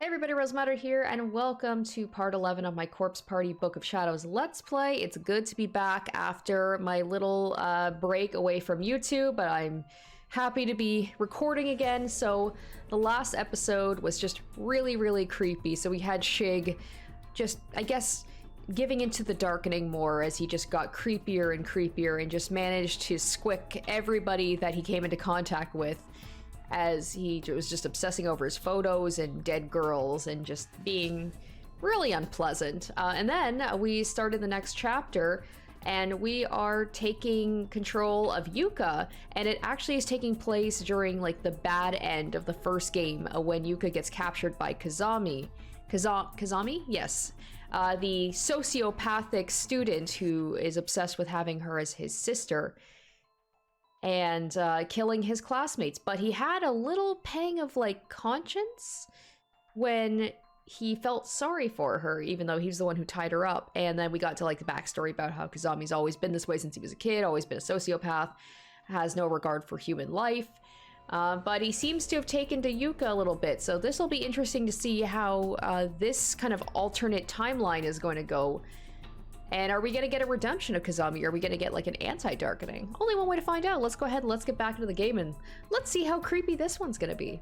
Hey everybody, Rosematter here, and welcome to part 11 of my Corpse Party Book of Shadows Let's Play. It's good to be back after my little break away from YouTube, but I'm happy to be recording again. So the last episode was just really creepy. So we had Shig just, I guess, giving into the darkening more as he just got creepier and creepier and just managed to squick everybody that he came into contact with, as he was just obsessing over his photos and dead girls and just being really unpleasant. And then we started the next chapter, and we are taking control of Yuka, and it actually is taking place during like the bad end of the first game, when Yuka gets captured by Kazami. Kazami? Yes. The sociopathic student who is obsessed with having her as his sister, and killing his classmates. But he had a little pang of like conscience when he felt sorry for her, even though he's the one who tied her up. And then we got to like the backstory about how Kazami's always been this way since he was a kid, always been a sociopath, has no regard for human life. But he seems to have taken to Yuka a little bit, so this will be interesting to see how this kind of alternate timeline is going to go. And are we going to get a redemption of Kazami? Or are we going to get like an anti-darkening? Only one way to find out. Let's go ahead and let's get back into the game, and let's see how creepy this one's going to be.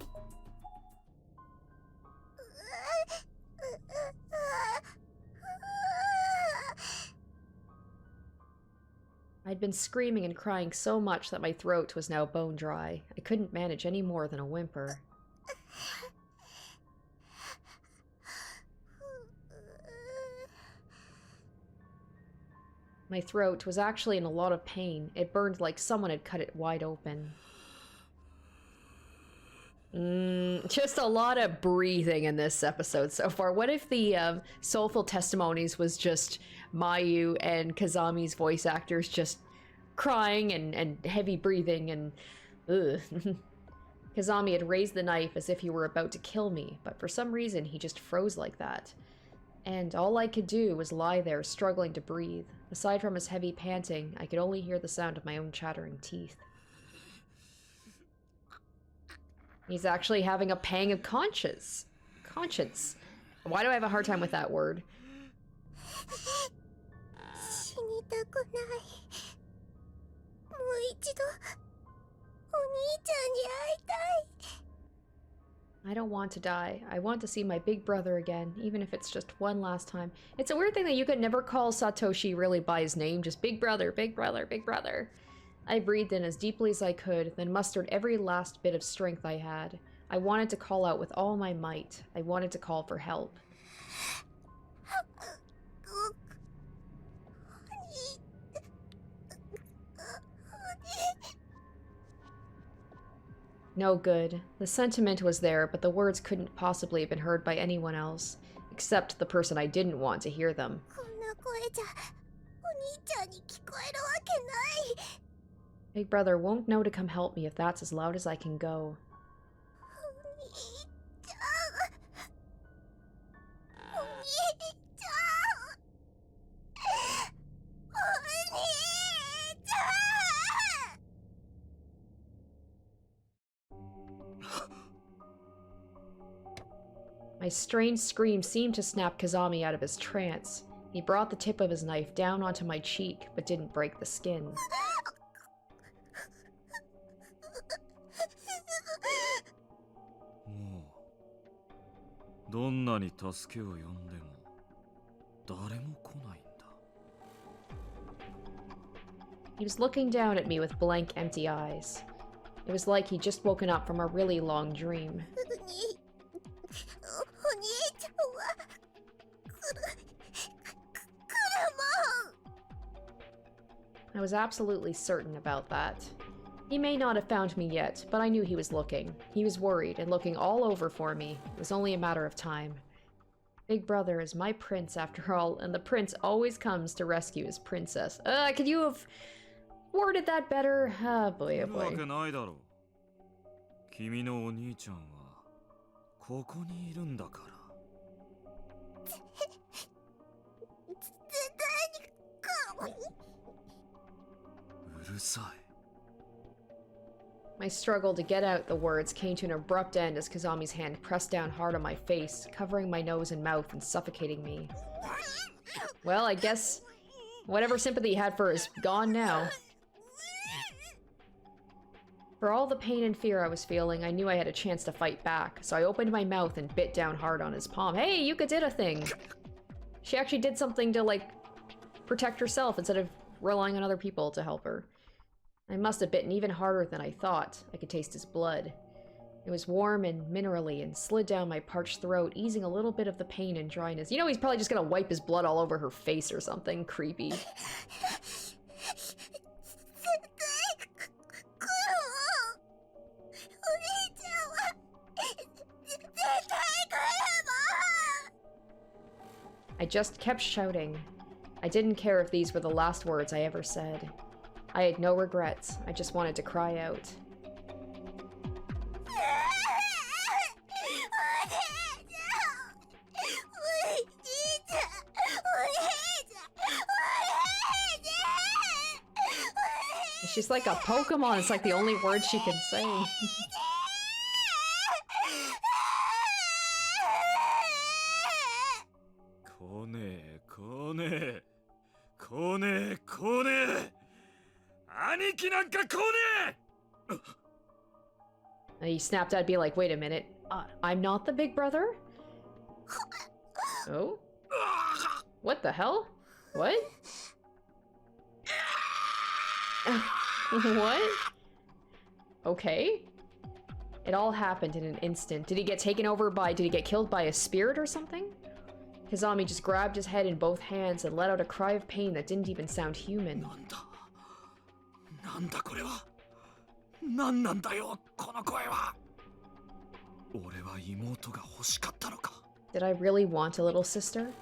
I'd been screaming and crying so much that my throat was now bone dry. I couldn't manage any more than a whimper. My throat was actually in a lot of pain. It burned like someone had cut it wide open. Just a lot of breathing in this episode so far. What if the Soulful Testimonies was just Mayu and Kazami's voice actors just crying and heavy breathing and ugh. Kazami had raised the knife as if he were about to kill me, but for some reason he just froze like that. And all I could do was lie there, struggling to breathe. Aside from his heavy panting, I could only hear the sound of my own chattering teeth. He's actually having a pang of conscience. Conscience. Why do I have a hard time with that word? I don't want to die. I want to see my big brother again, even if it's just one last time. It's a weird thing that you could never call Satoshi really by his name, just big brother, big brother, big brother. I breathed in as deeply as I could, then mustered every last bit of strength I had. I wanted to call out with all my might. I wanted to call for help. No good. The sentiment was there, but the words couldn't possibly have been heard by anyone else, except the person I didn't want to hear them. Big brother won't know to come help me if that's as loud as I can go. My strange scream seemed to snap Kazami out of his trance. He brought the tip of his knife down onto my cheek, but didn't break the skin. He was looking down at me with blank, empty eyes. It was like he'd just woken up from a really long dream. I was absolutely certain about that. He may not have found me yet, but I knew he was looking. He was worried and looking all over for me. It was only a matter of time. Big brother is my prince after all, and the prince always comes to rescue his princess. Could you have worded that better? Ah, boy, oh boy. My struggle to get out the words came to an abrupt end as Kazami's hand pressed down hard on my face, covering my nose and mouth and suffocating me. Well, I guess whatever sympathy he had for her is gone now. For all the pain and fear I was feeling, I knew I had a chance to fight back, so I opened my mouth and bit down hard on his palm. Hey, Yuka did a thing! She actually did something to, like, protect herself instead of relying on other people to help her. I must have bitten even harder than I thought. I could taste his blood. It was warm and minerally and slid down my parched throat, easing a little bit of the pain and dryness. You know, he's probably just gonna wipe his blood all over her face or something creepy. I just kept shouting. I didn't care if these were the last words I ever said. I had no regrets. I just wanted to cry out. She's like a Pokemon. It's like the only word she can say. And he snapped out, be like, wait a minute, I'm not the big brother? Oh? What the hell? What? What? Okay. It all happened in an instant. Did he get taken over by, did he get killed by a spirit or something? Kazami just grabbed his head in both hands and let out a cry of pain that didn't even sound human. Did I really want a little sister?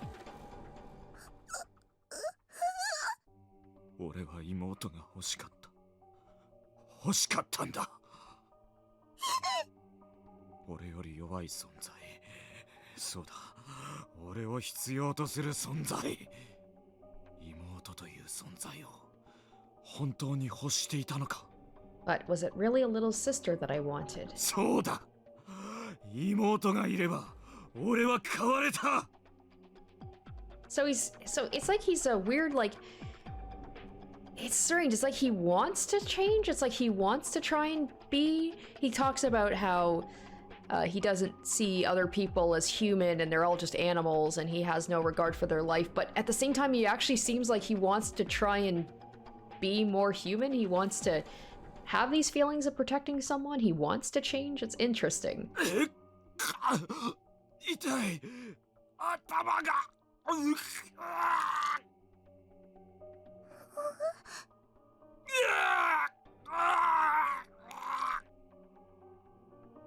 But was it really a little sister that I wanted? So it's like he's a weird, like, it's strange. It's like he wants to change. It's like he wants to try and be. He talks about how he doesn't see other people as human and they're all just animals and he has no regard for their life. But at the same time, he actually seems like he wants to try and be more human. He wants to have these feelings of protecting someone. He wants to change. It's interesting.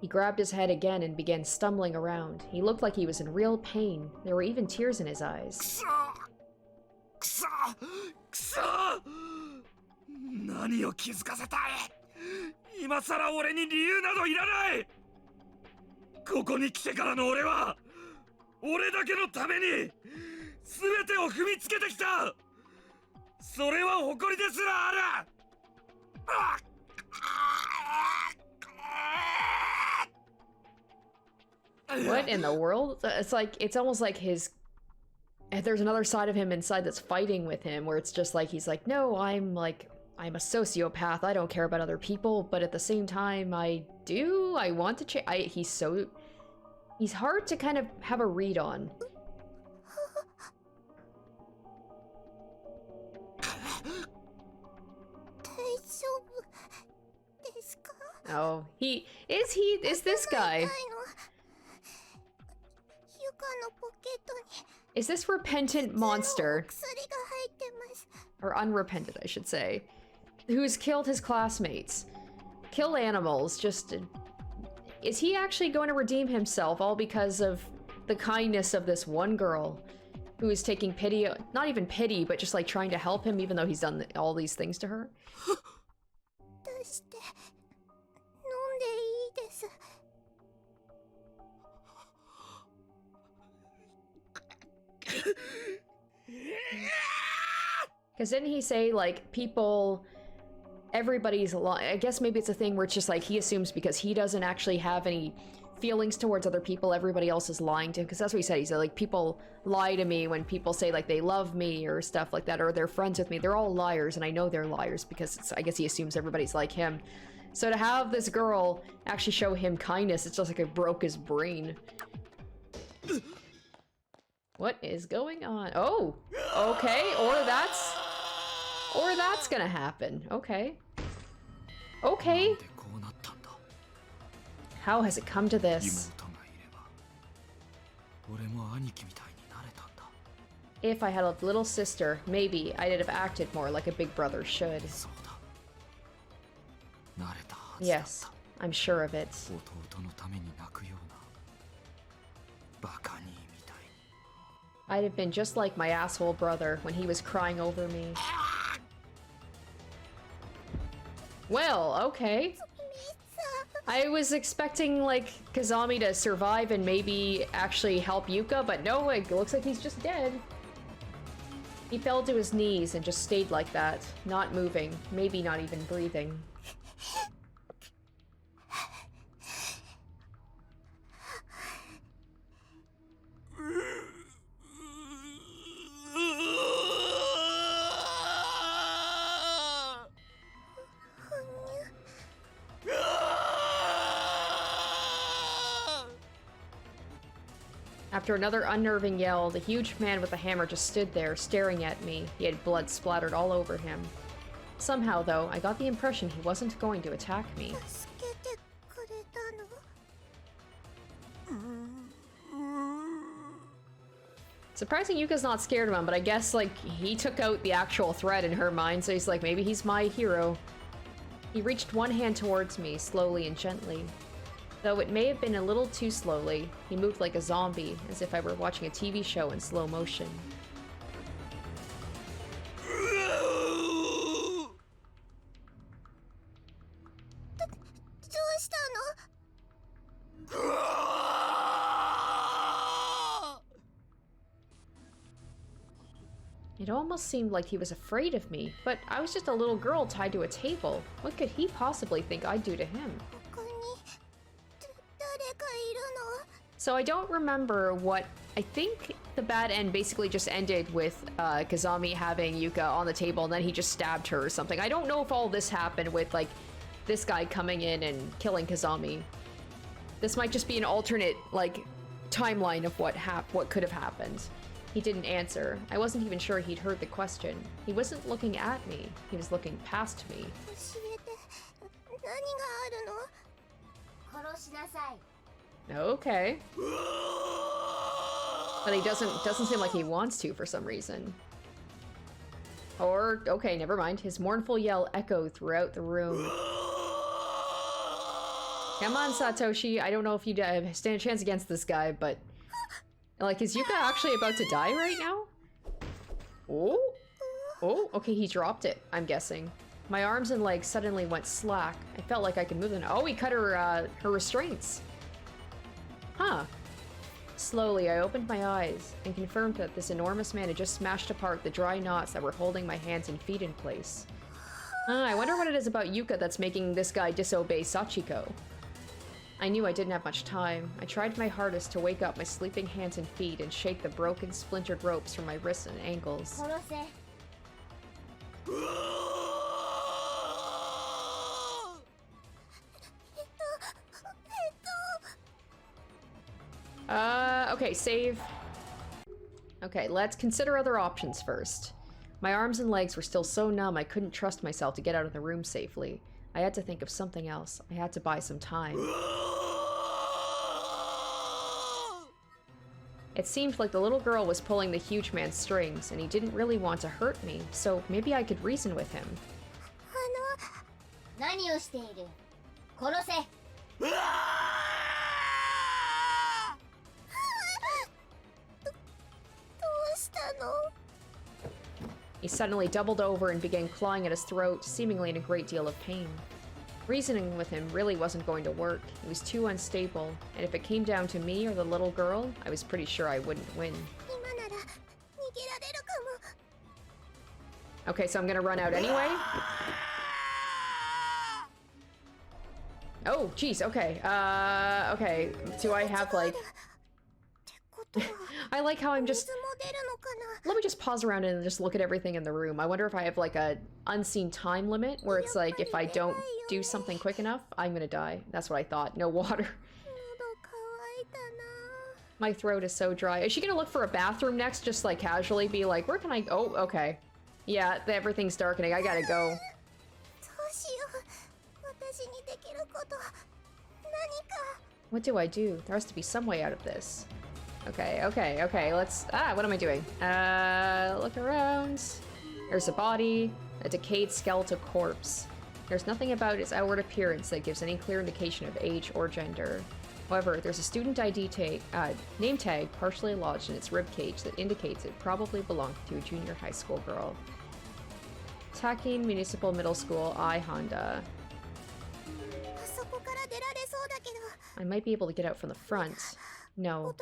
He grabbed his head again and began stumbling around. He looked like he was in real pain. There were even tears in his eyes. What in the world? It's like, it's almost like there's another side of him inside that's fighting with him, where it's just like, he's like, no, I'm a sociopath, I don't care about other people, but at the same time, I want to change. He's hard to kind of have a read on. Oh, is this guy? Is this repentant monster, or unrepentant, I should say, who's killed his classmates, killed animals, is he actually going to redeem himself all because of the kindness of this one girl who is taking pity, not even pity, but just like trying to help him even though he's done all these things to her? Because didn't he say, like, people everybody's I guess maybe it's a thing where it's just like he assumes because he doesn't actually have any feelings towards other people, everybody else is lying to him, because that's what he said. He said, like, people lie to me when people say, like, they love me or stuff like that, or they're friends with me. They're all liars, and I know they're liars because I guess he assumes everybody's like him. So to have this girl actually show him kindness, it's just like it broke his brain. What is going on? Oh, okay, or that's gonna happen. Okay. Okay. How has it come to this? If I had a little sister, maybe I'd have acted more like a big brother should. Yes, I'm sure of it. I'd have been just like my asshole brother when he was crying over me. Well, okay. I was expecting, like, Kazami to survive and maybe actually help Yuka, but no, it looks like he's just dead. He fell to his knees and just stayed like that, not moving, maybe not even breathing. After another unnerving yell, the huge man with the hammer just stood there, staring at me. He had blood splattered all over him. Somehow, though, I got the impression he wasn't going to attack me. Surprising Yuka's not scared of him, but I guess, like, he took out the actual threat in her mind, so he's like, maybe he's my hero. He reached one hand towards me, slowly and gently. Though it may have been a little too slowly, he moved like a zombie, as if I were watching a TV show in slow motion. It almost seemed like he was afraid of me, but I was just a little girl tied to a table. What could he possibly think I'd do to him? So I don't remember what... I think the bad end basically just ended with Kazami having Yuka on the table and then he just stabbed her or something. I don't know if all this happened with, like, this guy coming in and killing Kazami. This might just be an alternate, like, timeline of what could have happened. He didn't answer. I wasn't even sure he'd heard the question. He wasn't looking at me. He was looking past me. Okay. But he doesn't seem like he wants to for some reason. Or, okay, never mind. His mournful yell echoed throughout the room. Come on, Satoshi. I don't know if you stand a chance against this guy, but... Like, is Yuka actually about to die right now? Oh? Oh, okay, he dropped it, I'm guessing. My arms and legs suddenly went slack. I felt like I could move them. Oh, he cut her restraints. Huh. Slowly, I opened my eyes and confirmed that this enormous man had just smashed apart the dry knots that were holding my hands and feet in place. I wonder what it is about Yuka that's making this guy disobey Sachiko. I knew I didn't have much time. I tried my hardest to wake up my sleeping hands and feet and shake the broken, splintered ropes from my wrists and ankles. Okay, save. Okay, let's consider other options first. My arms and legs were still so numb I couldn't trust myself to get out of the room safely. I had to think of something else. I had to buy some time. It seemed like the little girl was pulling the huge man's strings, and he didn't really want to hurt me, so maybe I could reason with him. He suddenly doubled over and began clawing at his throat, seemingly in a great deal of pain. Reasoning with him really wasn't going to work. He was too unstable, and if it came down to me or the little girl, I was pretty sure I wouldn't win. Okay, so I'm gonna run out anyway? Oh, jeez, okay. Okay. Do I have, like... I like how I'm just... Let me just pause around and just look at everything in the room. I wonder if I have, like, a unseen time limit where it's like, if I don't do something quick enough, I'm gonna die. That's what I thought. No water. My throat is so dry. Is she gonna look for a bathroom next? Just, like, casually be like, where can I... Oh, okay. Yeah, everything's darkening. I gotta go. What do I do? There has to be some way out of this. Okay, okay, okay, let's... Ah, what am I doing? Look around. There's a body, a decayed skeletal corpse. There's nothing about its outward appearance that gives any clear indication of age or gender. However, there's a student ID name tag partially lodged in its ribcage that indicates it probably belonged to a junior high school girl. Taking Municipal Middle School, I Honda. I might be able to get out from the front. No.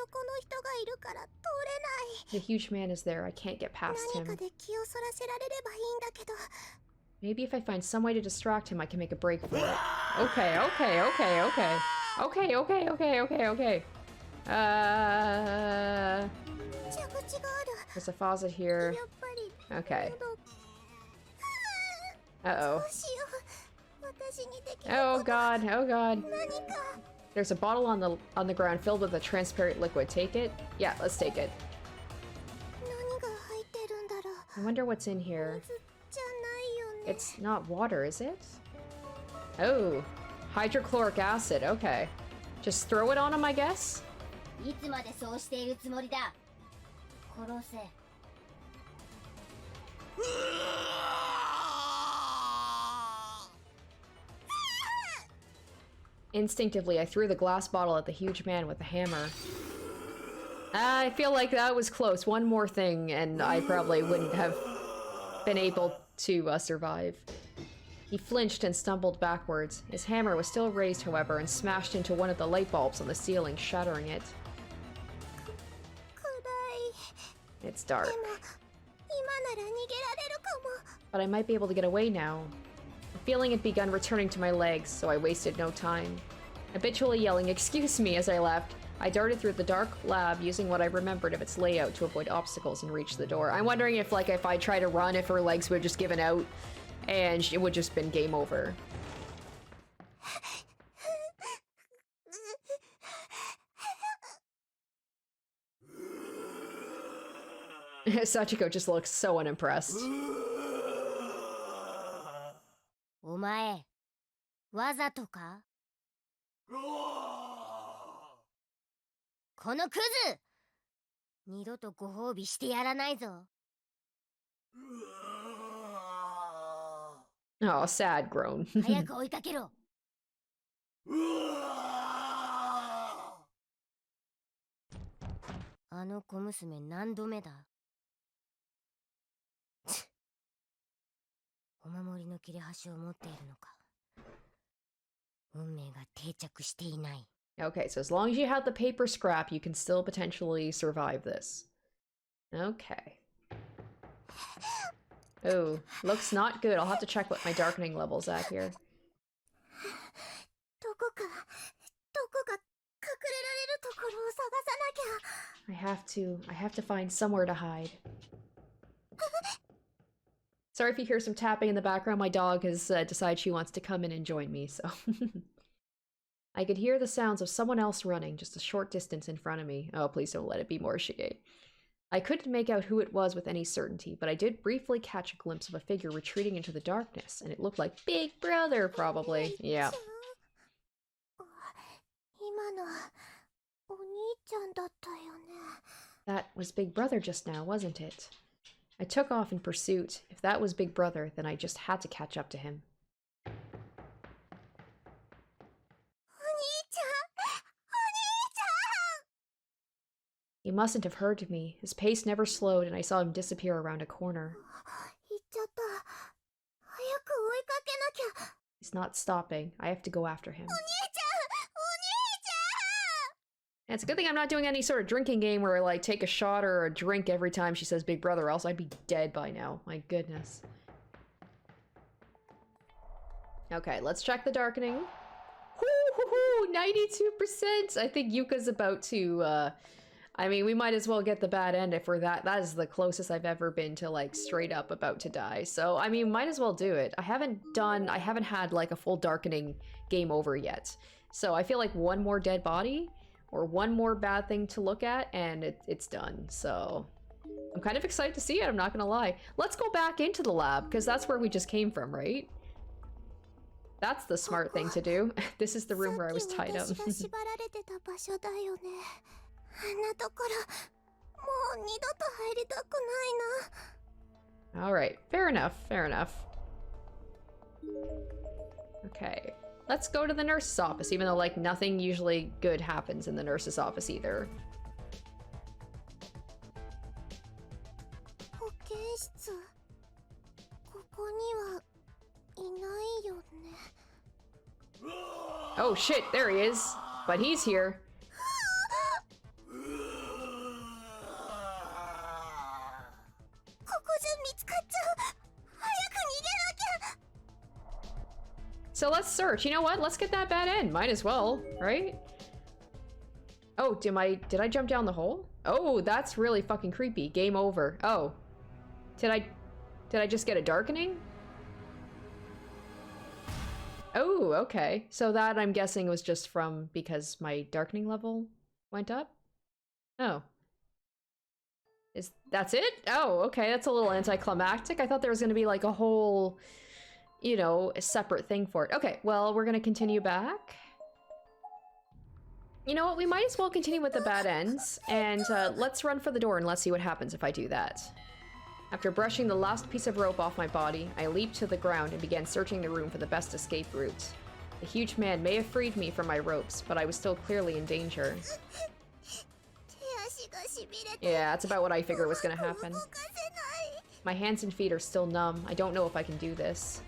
The huge man is there. I can't get past him. Maybe if I find some way to distract him, I can make a break for it. Okay, okay, okay, okay. Okay, okay, okay, okay, okay. There's a faucet here. Okay. Uh-oh. Oh god, oh god. There's a bottle on the ground filled with a transparent liquid. Take it? Yeah, let's take it. I wonder what's in here. It's not water, is it? Oh, hydrochloric acid. Okay. Just throw it on him, I guess? Instinctively, I threw the glass bottle at the huge man with the hammer. I feel like that was close. One more thing, and I probably wouldn't have been able to survive. He flinched and stumbled backwards. His hammer was still raised, however, and smashed into one of the light bulbs on the ceiling, shattering it. It's dark. But I might be able to get away now. The feeling had begun returning to my legs, so I wasted no time. Habitually yelling, "Excuse me," as I left, I darted through the dark lab using what I remembered of its layout to avoid obstacles and reach the door. I'm wondering if, like, if I try to run, if her legs would have just given out and it would just been game over. Sachiko just looks so unimpressed. お前、わざとか？このクズ！二度とご褒美してやらないぞ。Oh, sad groan. 早く追いかけろ。あの小娘何度目だ？お守りの切れ端を持っているのか。運命が定着していない。 Okay, so as long as you have the paper scrap, you can still potentially survive this. Okay. Oh, looks not good. I'll have to check what my darkening level's at here. I have to find somewhere to hide. Sorry if you hear some tapping in the background. My dog has decided she wants to come in and join me, so... I could hear the sounds of someone else running just a short distance in front of me. Oh, please don't let it be Morishige. I couldn't make out who it was with any certainty, but I did briefly catch a glimpse of a figure retreating into the darkness, and it looked like Big Brother, probably. Yeah. That was Big Brother just now, wasn't it? I took off in pursuit. If that was Big Brother, then I just had to catch up to him. He mustn't have heard me. His pace never slowed, and I saw him disappear around a corner. He's not stopping. I have to go after him. And it's a good thing I'm not doing any sort of drinking game where I, like, take a shot or a drink every time she says Big Brother, else I'd be dead by now. My goodness. Okay, let's check the darkening. Whoo! Ooh, 92%. I think Yuka's about to, I mean, we might as well get the bad end if we're that. That is the closest I've ever been to, like, straight up about to die. So, I mean, might as well do it. I haven't had, like, a full darkening game over yet. So I feel like one more dead body or one more bad thing to look at and it's done. So I'm kind of excited to see it, I'm not gonna lie. Let's go back into the lab, because that's where we just came from, right? That's the smart thing to do. This is the room where I was tied up. Alright, fair enough, fair enough. Okay, let's go to the nurse's office, even though, like, nothing usually good happens in the nurse's office either. Oh shit, there he is. But he's here. So let's search. You know what? Let's get that bad end. Might as well, right? Oh, did I jump down the hole? Oh, that's really fucking creepy. Game over. Oh. Did I just get a darkening? Oh, okay. So that, I'm guessing, was just from because my darkening level went up? Oh. That's it? Oh, okay. That's a little anticlimactic. I thought there was going to be like a whole, you know, a separate thing for it. Okay, well, we're going to continue back. You know what? We might as well continue with the bad ends, and let's run for the door and let's see what happens if I do that. After brushing the last piece of rope off my body, I leaped to the ground and began searching the room for the best escape route. The huge man may have freed me from my ropes, but I was still clearly in danger. Yeah, that's about what I figured was gonna happen. My hands and feet are still numb. I don't know if I can do this.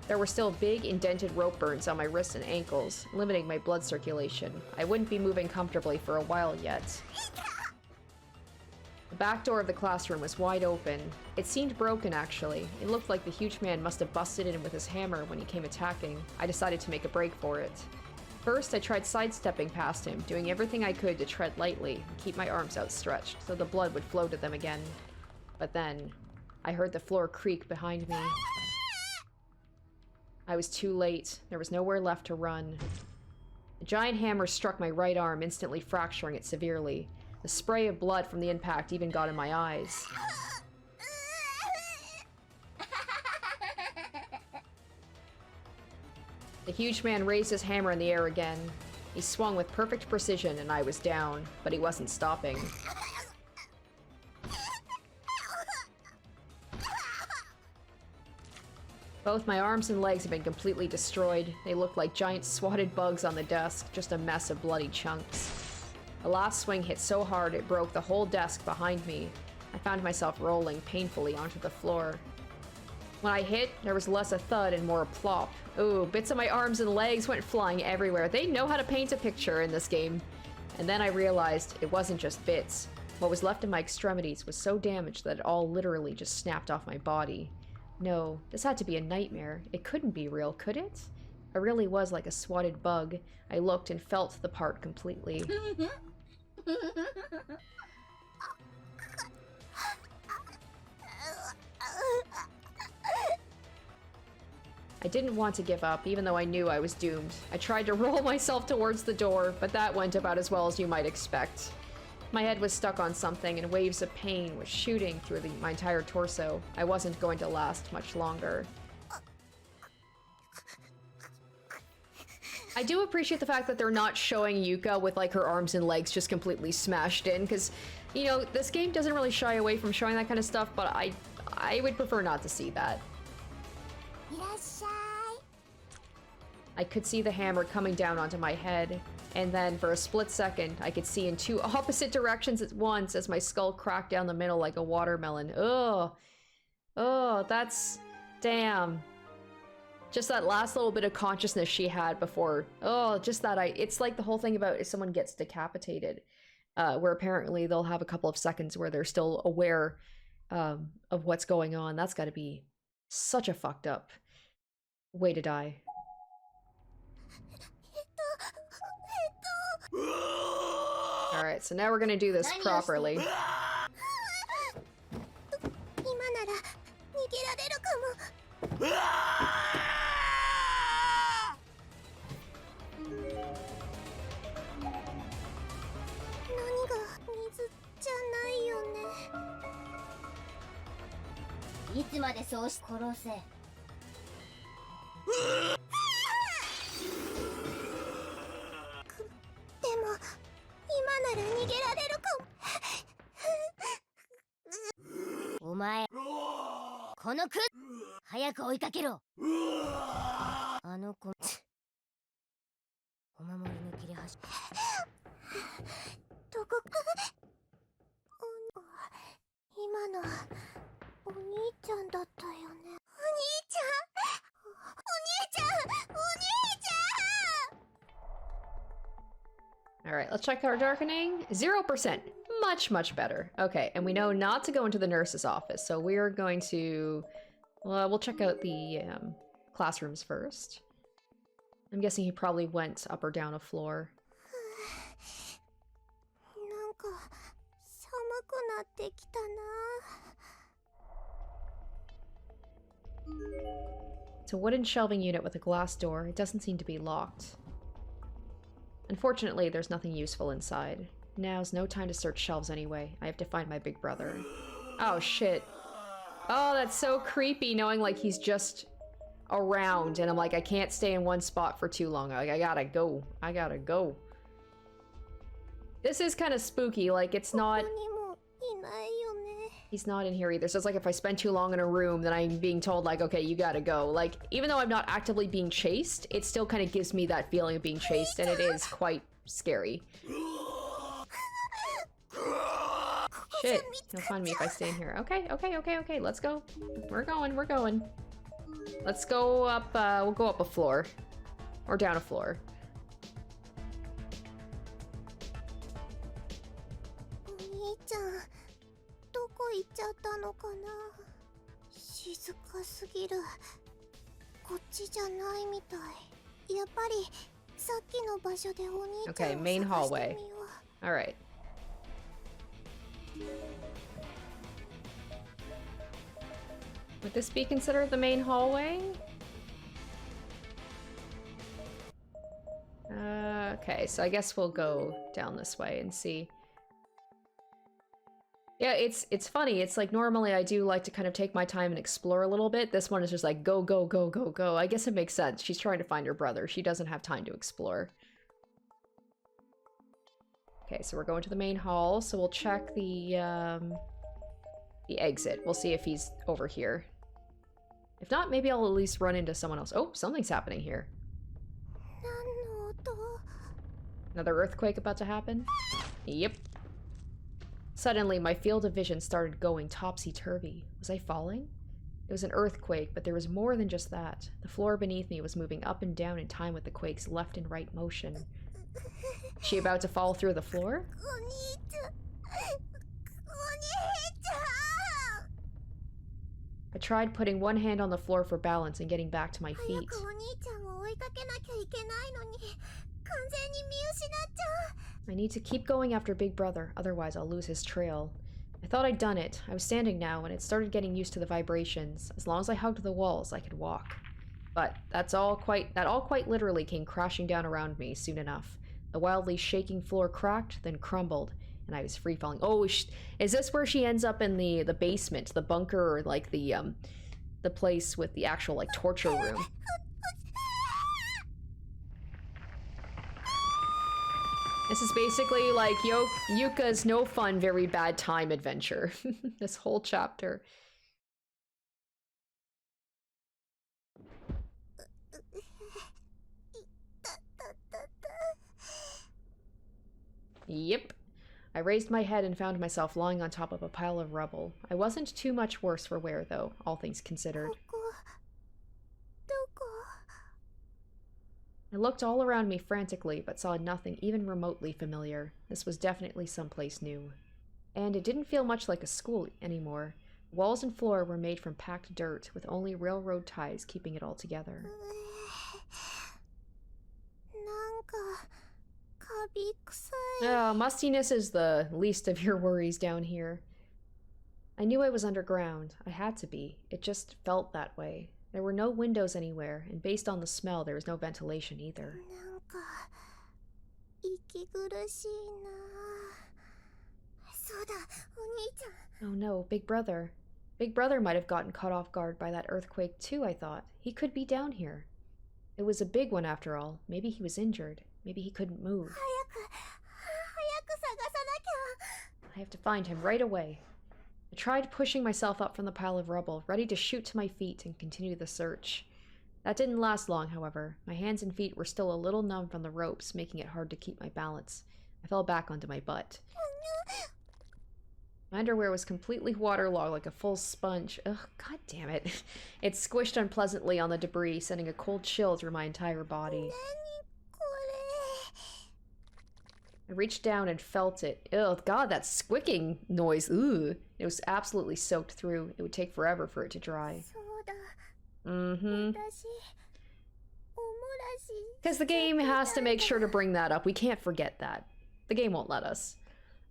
There were still big, indented rope burns on my wrists and ankles, limiting my blood circulation. I wouldn't be moving comfortably for a while yet. The back door of the classroom was wide open. It seemed broken, actually. It looked like the huge man must have busted in with his hammer when he came attacking. I decided to make a break for it. First, I tried sidestepping past him, doing everything I could to tread lightly and keep my arms outstretched so the blood would flow to them again. But then, I heard the floor creak behind me. I was too late. There was nowhere left to run. A giant hammer struck my right arm, instantly fracturing it severely. The spray of blood from the impact even got in my eyes. The huge man raised his hammer in the air again. He swung with perfect precision and I was down, but he wasn't stopping. Both my arms and legs had been completely destroyed. They looked like giant swatted bugs on the desk, just a mess of bloody chunks. The last swing hit so hard it broke the whole desk behind me. I found myself rolling painfully onto the floor. When I hit, there was less a thud and more a plop. Ooh, bits of my arms and legs went flying everywhere. They know how to paint a picture in this game. And then I realized it wasn't just bits. What was left of my extremities was so damaged that it all literally just snapped off my body. No, this had to be a nightmare. It couldn't be real, could it? I really was like a swatted bug. I looked and felt the part completely. I didn't want to give up, even though I knew I was doomed. I tried to roll myself towards the door, but that went about as well as you might expect. My head was stuck on something, and waves of pain were shooting through my entire torso. I wasn't going to last much longer. I do appreciate the fact that they're not showing Yuka with, like, her arms and legs just completely smashed in, because, you know, this game doesn't really shy away from showing that kind of stuff, but I would prefer not to see that. I could see the hammer coming down onto my head, and then for a split second, I could see in two opposite directions at once as my skull cracked down the middle like a watermelon. Ugh. Oh, that's... damn. Just that last little bit of consciousness she had before. Oh, just that it's like the whole thing about if someone gets decapitated, where apparently they'll have a couple of seconds where they're still aware of what's going on. That's gotta be such a fucked up way to die. Alright, so now we're gonna do this properly. 今なら逃げられるかも。何が水じゃないよね。いつまでそうし殺せ。でも今なら逃げられるかも。お前この早く追いかけろ。あの子お守りの切れ端どこか今のお兄ちゃんだったよね。お兄ちゃんお兄ちゃんお兄ちゃん。 Alright, let's check our darkening. 0%. Much better. Okay, and we know not to go into the nurse's office, so we're going to... Well, we'll check out the classrooms first. I'm guessing he probably went up or down a floor. なんか寒くなってきたな。 It's a wooden shelving unit with a glass door. It doesn't seem to be locked. Unfortunately, there's nothing useful inside. Now's no time to search shelves anyway. I have to find my big brother. Oh, shit. Oh, that's so creepy knowing, like, he's just around. And I'm like, I can't stay in one spot for too long. Like, I gotta go. I gotta go. This is kind of spooky. Like, it's not... He's not in here either. So it's like if I spend too long in a room, then I'm being told, like, okay, you gotta go. Like, even though I'm not actively being chased, it still kind of gives me that feeling of being chased, and it is quite scary. Shit, he'll find me if I stay in here. Okay, let's go. We're going. Let's go up, we'll go up a floor. Or down a floor. 行っちゃったのかな。静かすぎる。こっちじゃないみたい。やっぱりさっきの場所でお兄ちゃんを探してみよう。 Okay, main hallway. All right. Would this be considered the main hallway? Okay, so I guess we'll go down this way and see. Yeah, it's funny. It's like normally I do like to kind of take my time and explore a little bit. This one is just like go. I guess it makes sense. She's trying to find her brother. She doesn't have time to explore. Okay, so we're going to the main hall. So we'll check the exit. We'll see if he's over here. If not, maybe I'll at least run into someone else. Oh, something's happening here. Another earthquake about to happen? Yep. Suddenly, my field of vision started going topsy-turvy. Was I falling? It was an earthquake, but there was more than just that. The floor beneath me was moving up and down in time with the quake's left and right motion. Is she about to fall through the floor? I tried putting one hand on the floor for balance and getting back to my feet. I need to keep going after Big Brother, otherwise I'll lose his trail. I thought I'd done it. I was standing now, and it started getting used to the vibrations. As long as I hugged the walls, I could walk. But that all quite literally came crashing down around me soon enough. The wildly shaking floor cracked, then crumbled, and I was free falling. Oh, is this where she ends up in the basement, the bunker, or like the place with the actual like torture room? This is basically like Yuka's no fun, very bad time adventure. This whole chapter. Yep. I raised my head and found myself lying on top of a pile of rubble. I wasn't too much worse for wear, though, all things considered. I looked all around me frantically, but saw nothing even remotely familiar. This was definitely someplace new. And it didn't feel much like a school anymore. Walls and floor were made from packed dirt, with only railroad ties keeping it all together. Oh, mustiness is the least of your worries down here. I knew I was underground. I had to be. It just felt that way. There were no windows anywhere, and based on the smell, there was no ventilation either. Oh no, Big Brother. Big Brother might have gotten caught off guard by that earthquake too, I thought. He could be down here. It was a big one after all. Maybe he was injured. Maybe he couldn't move. I have to find him right away. I tried pushing myself up from the pile of rubble, ready to shoot to my feet and continue the search. That didn't last long, however. My hands and feet were still a little numb from the ropes, making it hard to keep my balance. I fell back onto my butt. My underwear was completely waterlogged like a full sponge. Ugh, god damn it. It squished unpleasantly on the debris, sending a cold chill through my entire body. I reached down and felt it. Oh god, that squicking noise. Ooh. It was absolutely soaked through. It would take forever for it to dry. Mm-hmm. Because the game has to make sure to bring that up. We can't forget that. The game won't let us.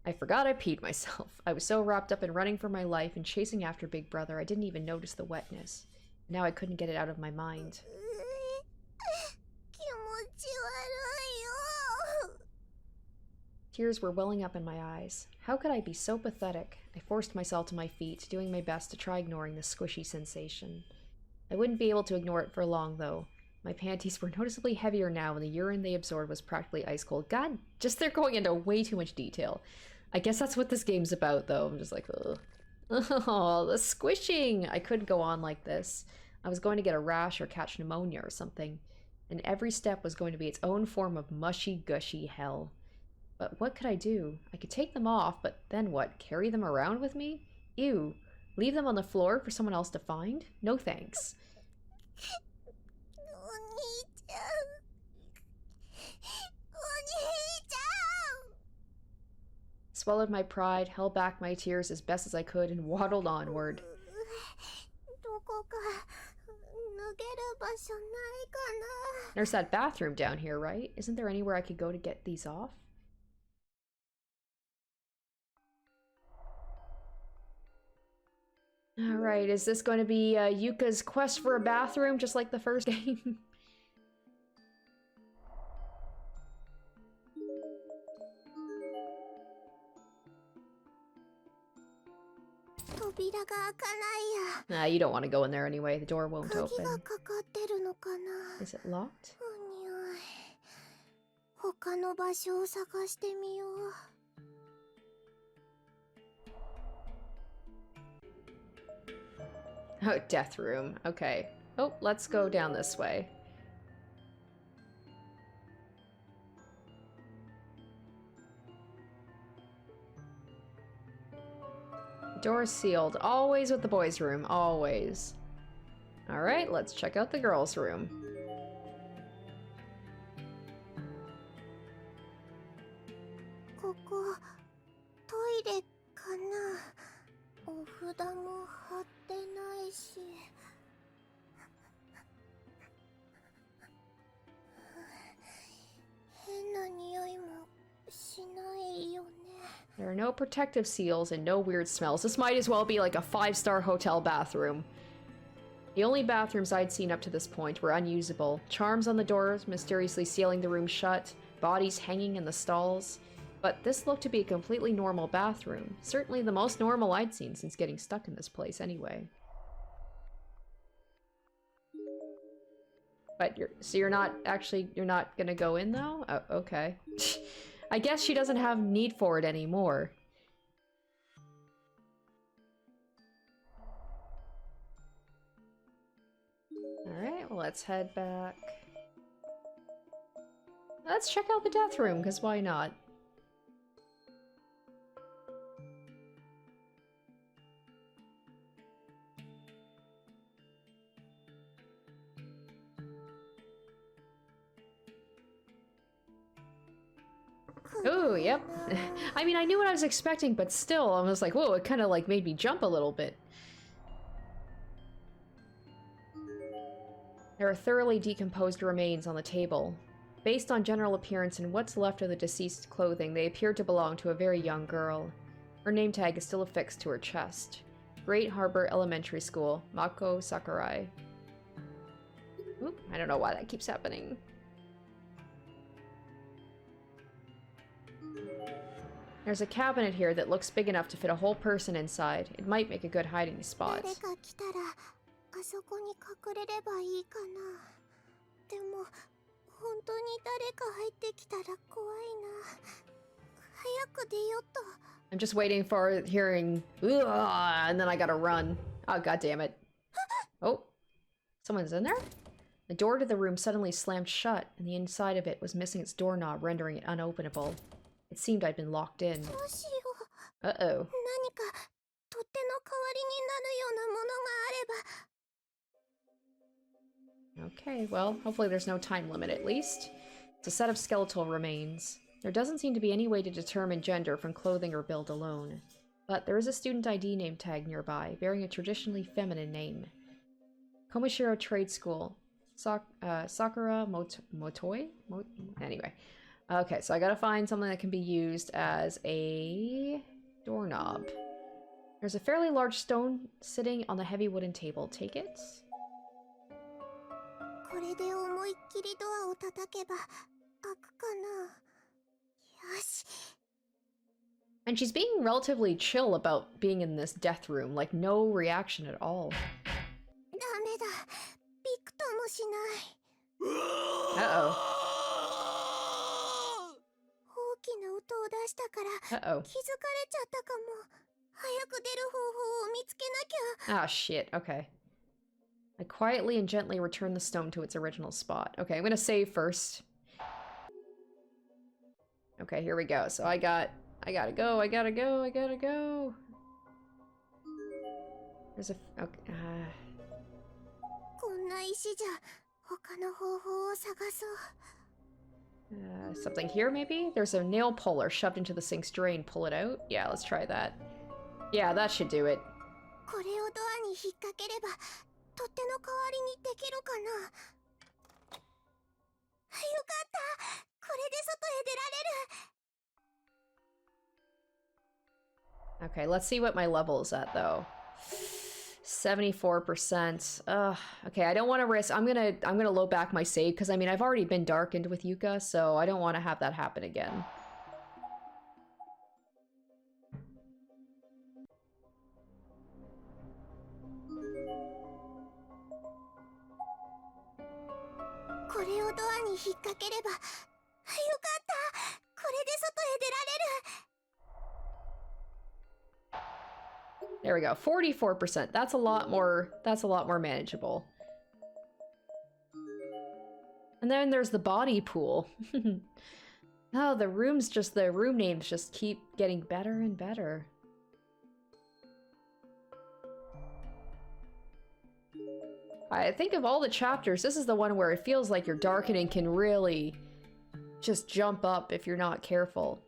I forgot I peed myself. I was so wrapped up in running for my life and chasing after Big Brother, I didn't even notice the wetness. Now I couldn't get it out of my mind. Tears were welling up in my eyes. How could I be so pathetic? I forced myself to my feet, doing my best to try ignoring the squishy sensation. I wouldn't be able to ignore it for long, though. My panties were noticeably heavier now, and the urine they absorbed was practically ice cold. God, just they're going into way too much detail. I guess that's what this game's about, though. I'm just like, ugh. Oh, the squishing! I couldn't go on like this. I was going to get a rash or catch pneumonia or something. And every step was going to be its own form of mushy, gushy hell. But what could I do? I could take them off, but then what? Carry them around with me? Ew. Leave them on the floor for someone else to find? No thanks. Swallowed my pride, held back my tears as best as I could, and waddled onward. There's that bathroom down here, right? Isn't there anywhere I could go to get these off? Alright, is this going to be Yuka's quest for a bathroom, just like the first game? Nah, you don't want to go in there anyway. The door won't open. Is it locked? Oh, death room. Okay. Oh, let's go down this way. Door sealed. Always with the boys' room. Always. Alright, let's check out the girls' room. There are no protective seals and no weird smells. This might as well be like a 5-star hotel bathroom. The only bathrooms I'd seen up to this point were unusable. Charms on the doors, mysteriously sealing the room shut, bodies hanging in the stalls. But this looked to be a completely normal bathroom. Certainly the most normal I'd seen since getting stuck in this place anyway. But you're not gonna go in though? Oh, okay. I guess she doesn't have need for it anymore. Alright, well let's head back. Let's check out the death room, because why not? Oh, yep. I mean, I knew what I was expecting, but still, I was like, whoa, it kind of like made me jump a little bit. There are thoroughly decomposed remains on the table. Based on general appearance and what's left of the deceased's clothing, they appear to belong to a very young girl. Her name tag is still affixed to her chest. Great Harbor Elementary School, Mako Sakurai. Oop, I don't know why that keeps happening. There's a cabinet here that looks big enough to fit a whole person inside. It might make a good hiding spot. I'm just waiting for hearing, and then I gotta run. Oh, god damn it. Oh, someone's in there? The door to the room suddenly slammed shut, and the inside of it was missing its doorknob, rendering it unopenable. It seemed I'd been locked in. Uh-oh. Okay, well, hopefully there's no time limit at least. It's a set of skeletal remains. There doesn't seem to be any way to determine gender from clothing or build alone. But there is a student ID name tag nearby, bearing a traditionally feminine name. Komashiro Trade School. Sakura Motoi? Anyway. Okay, so I gotta find something that can be used as a doorknob. There's a fairly large stone sitting on the heavy wooden table. Take it. And she's being relatively chill about being in this death room, like no reaction at all. Uh-oh. Uh-oh. Ah, shit. Okay. I quietly and gently return the stone to its original spot. Okay, I'm gonna save first. Okay, here we go. So I gotta go. There's a... Okay, something here, maybe? There's a nail puller shoved into the sink's drain. Pull it out? Yeah, let's try that. Yeah, that should do it. Okay, let's see what my level is at, though. 74%. Ugh. Okay, I don't want to risk. I'm gonna load back my save because I mean I've already been darkened with Yuka, so I don't want to have that happen again. There we go. 44%. That's a lot more manageable. And then there's the body pool. Oh, the room names just keep getting better and better. I think of all the chapters, this is the one where it feels like your darkening can really just jump up if you're not careful.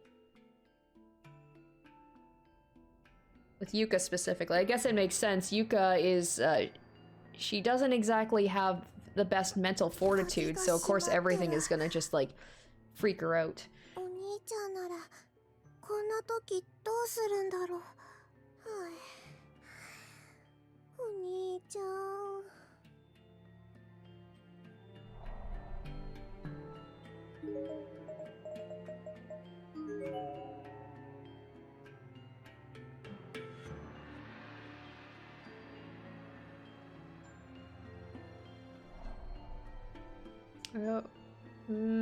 With Yuka specifically. I guess it makes sense. Yuka is, she doesn't exactly have the best mental fortitude, so of course everything is gonna just, like, freak her out. Oh.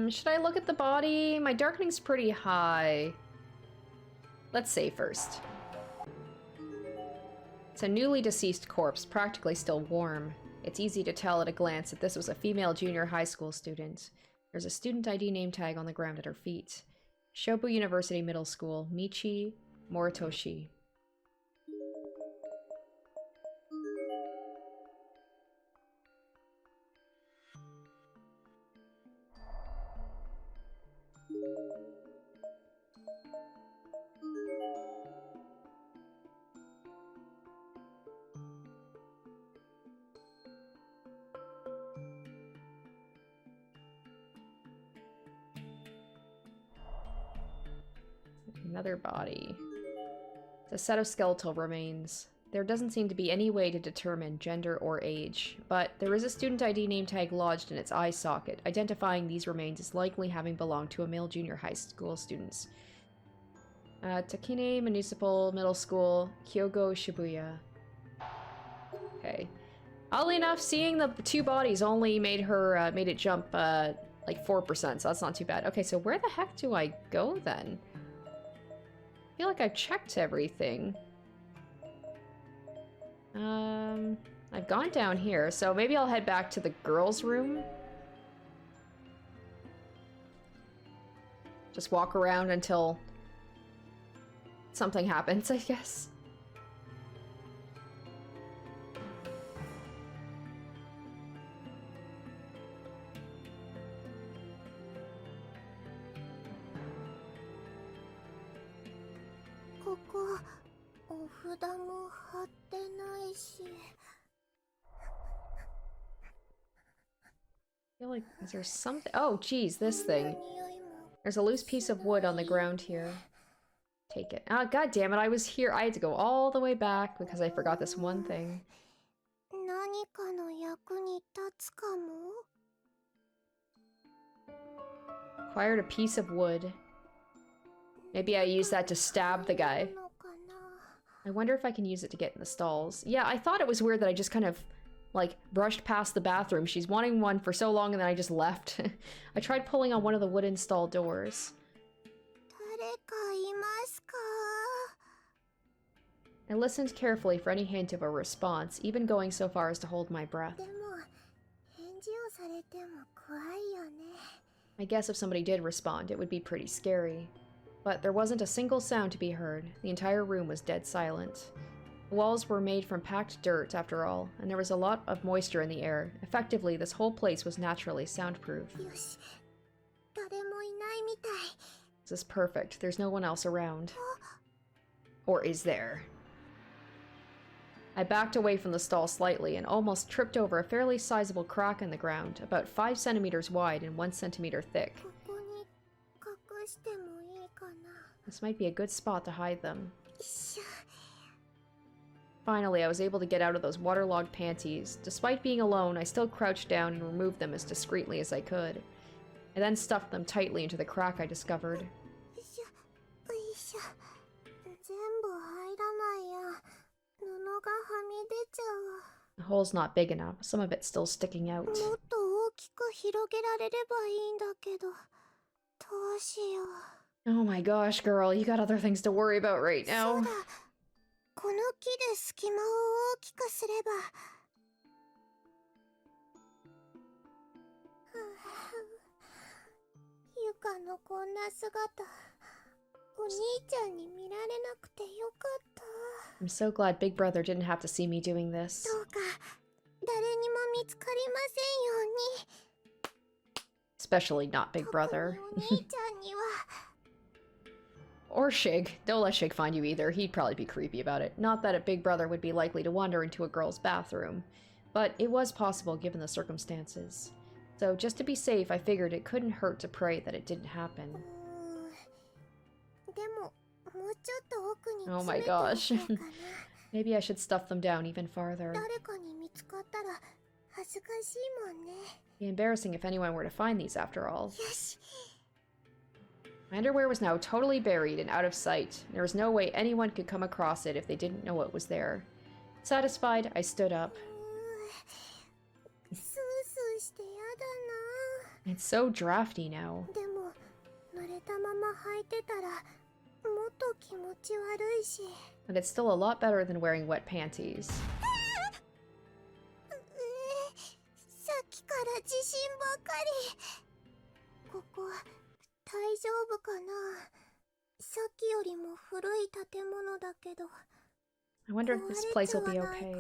Should I look at the body? My darkening's pretty high. Let's save first. It's a newly deceased corpse, practically still warm. It's easy to tell at a glance that this was a female junior high school student. There's a student ID name tag on the ground at her feet. Shobu University Middle School, Michi Moritoshi. Another body. It's a set of skeletal remains. There doesn't seem to be any way to determine gender or age, but there is a student ID name tag lodged in its eye socket, identifying these remains as likely having belonged to a male junior high school students. Takine Municipal Middle School, Kyogo Shibuya. Okay. Oddly enough, seeing the two bodies only made her, made it jump, like 4%, so that's not too bad. Okay, so where the heck do I go then? I feel like I've checked everything. I've gone down here, so maybe I'll head back to the girls' room. Just walk around until something happens, I guess. I feel like, is there something? Oh, geez, this thing. There's a loose piece of wood on the ground here. Take it. Ah, god damn it, I was here. I had to go all the way back because I forgot this one thing. Acquired a piece of wood. Maybe I use that to stab the guy. I wonder if I can use it to get in the stalls. Yeah, I thought it was weird that I just kind of, like, brushed past the bathroom. She's wanting one for so long and then I just left. I tried pulling on one of the wooden stall doors. I listened carefully for any hint of a response, even going so far as to hold my breath. I guess if somebody did respond, it would be pretty scary. But there wasn't a single sound to be heard. The entire room was dead silent. The walls were made from packed dirt, after all, and there was a lot of moisture in the air. Effectively, this whole place was naturally soundproof. This is perfect. There's no one else around. Or is there? I backed away from the stall slightly and almost tripped over a fairly sizable crack in the ground, about 5 centimeters wide and 1 centimeter thick. This might be a good spot to hide them. Finally, I was able to get out of those waterlogged panties. Despite being alone, I still crouched down and removed them as discreetly as I could. I then stuffed them tightly into the crack I discovered. The hole's not big enough. Some of it's still sticking out. Oh my gosh, girl, you got other things to worry about right now. I'm so glad Big Brother didn't have to see me doing this. Especially not Big Brother. Or Shig. Don't let Shig find you either. He'd probably be creepy about it. Not that a Big Brother would be likely to wander into a girl's bathroom, but it was possible given the circumstances. So just to be safe, I figured it couldn't hurt to pray that it didn't happen. Oh my gosh. Maybe I should stuff them down even farther. Be embarrassing if anyone were to find these after all. My underwear was now totally buried and out of sight. There was no way anyone could come across it if they didn't know it was there. Satisfied, I stood up. It's so drafty now. But it's still a lot better than wearing wet panties. I wonder if this place will be okay.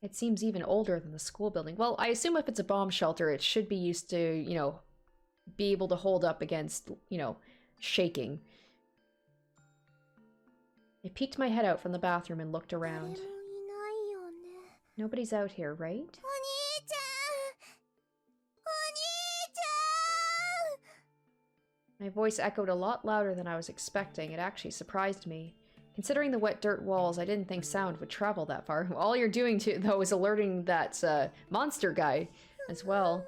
It seems even older than the school building. Well, I assume if it's a bomb shelter, it should be used to, you know, be able to hold up against, you know, shaking. I peeked my head out from the bathroom and looked around. Nobody's out here, right? My voice echoed a lot louder than I was expecting. It actually surprised me. Considering the wet dirt walls, I didn't think sound would travel that far. All you're doing, though, is alerting that monster guy as well.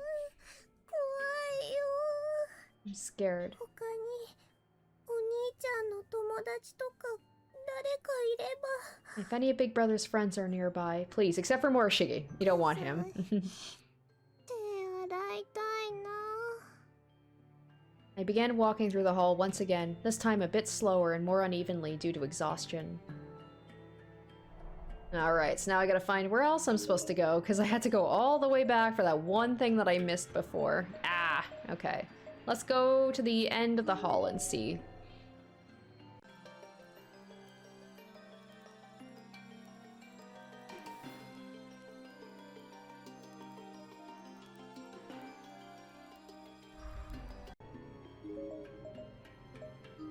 I'm scared. If any of Big Brother's friends are nearby, please, except for Morishige. You don't want him. I began walking through the hall once again, this time a bit slower and more unevenly due to exhaustion. Alright, so now I gotta find where else I'm supposed to go, because I had to go all the way back for that one thing that I missed before. Ah, okay. Let's go to the end of the hall and see.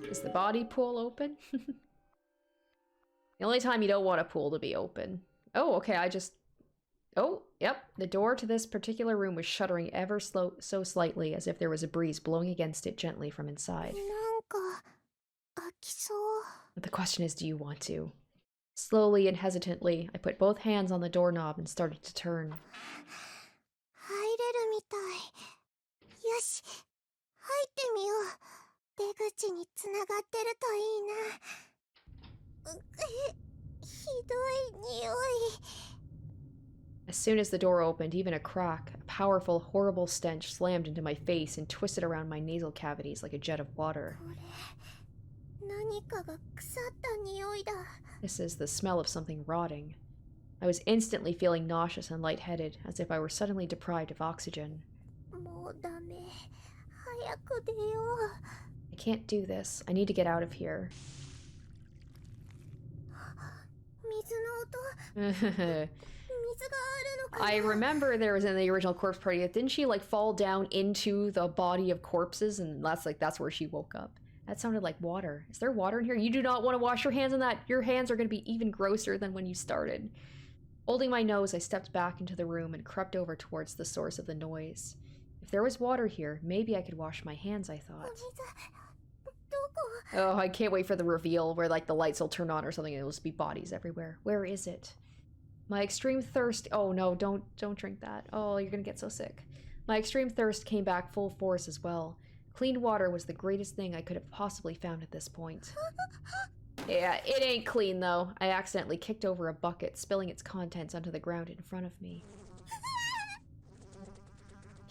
Is the body pool open? The only time you don't want a pool to be open. Oh, okay, Oh, yep. The door to this particular room was shuddering ever so slightly, as if there was a breeze blowing against it gently from inside. But the question is, do you want to? Slowly and hesitantly, I put both hands on the doorknob and started to turn. As soon as the door opened, even a crack, a powerful, horrible stench slammed into my face and twisted around my nasal cavities like a jet of water. This is the smell of something rotting. I was instantly feeling nauseous and lightheaded, as if I were suddenly deprived of oxygen. I can't do this. I need to get out of here. I remember there was in the original corpse party, didn't she like fall down into the body of corpses, and that's where she woke up. That sounded like water. Is there water in here? You do not want to wash your hands on that. Your hands are going to be even grosser than when you started. Holding my nose, I stepped back into the room and crept over towards the source of the noise. If there was water here, maybe I could wash my hands, I thought. Oh, I can't wait for the reveal where like the lights will turn on or something and it'll just be bodies everywhere. Where is it? My extreme thirst— oh no, don't drink that. Oh, you're gonna get so sick. My extreme thirst came back full force as well. Clean water was the greatest thing I could have possibly found at this point. Yeah, it ain't clean though. I accidentally kicked over a bucket, spilling its contents onto the ground in front of me.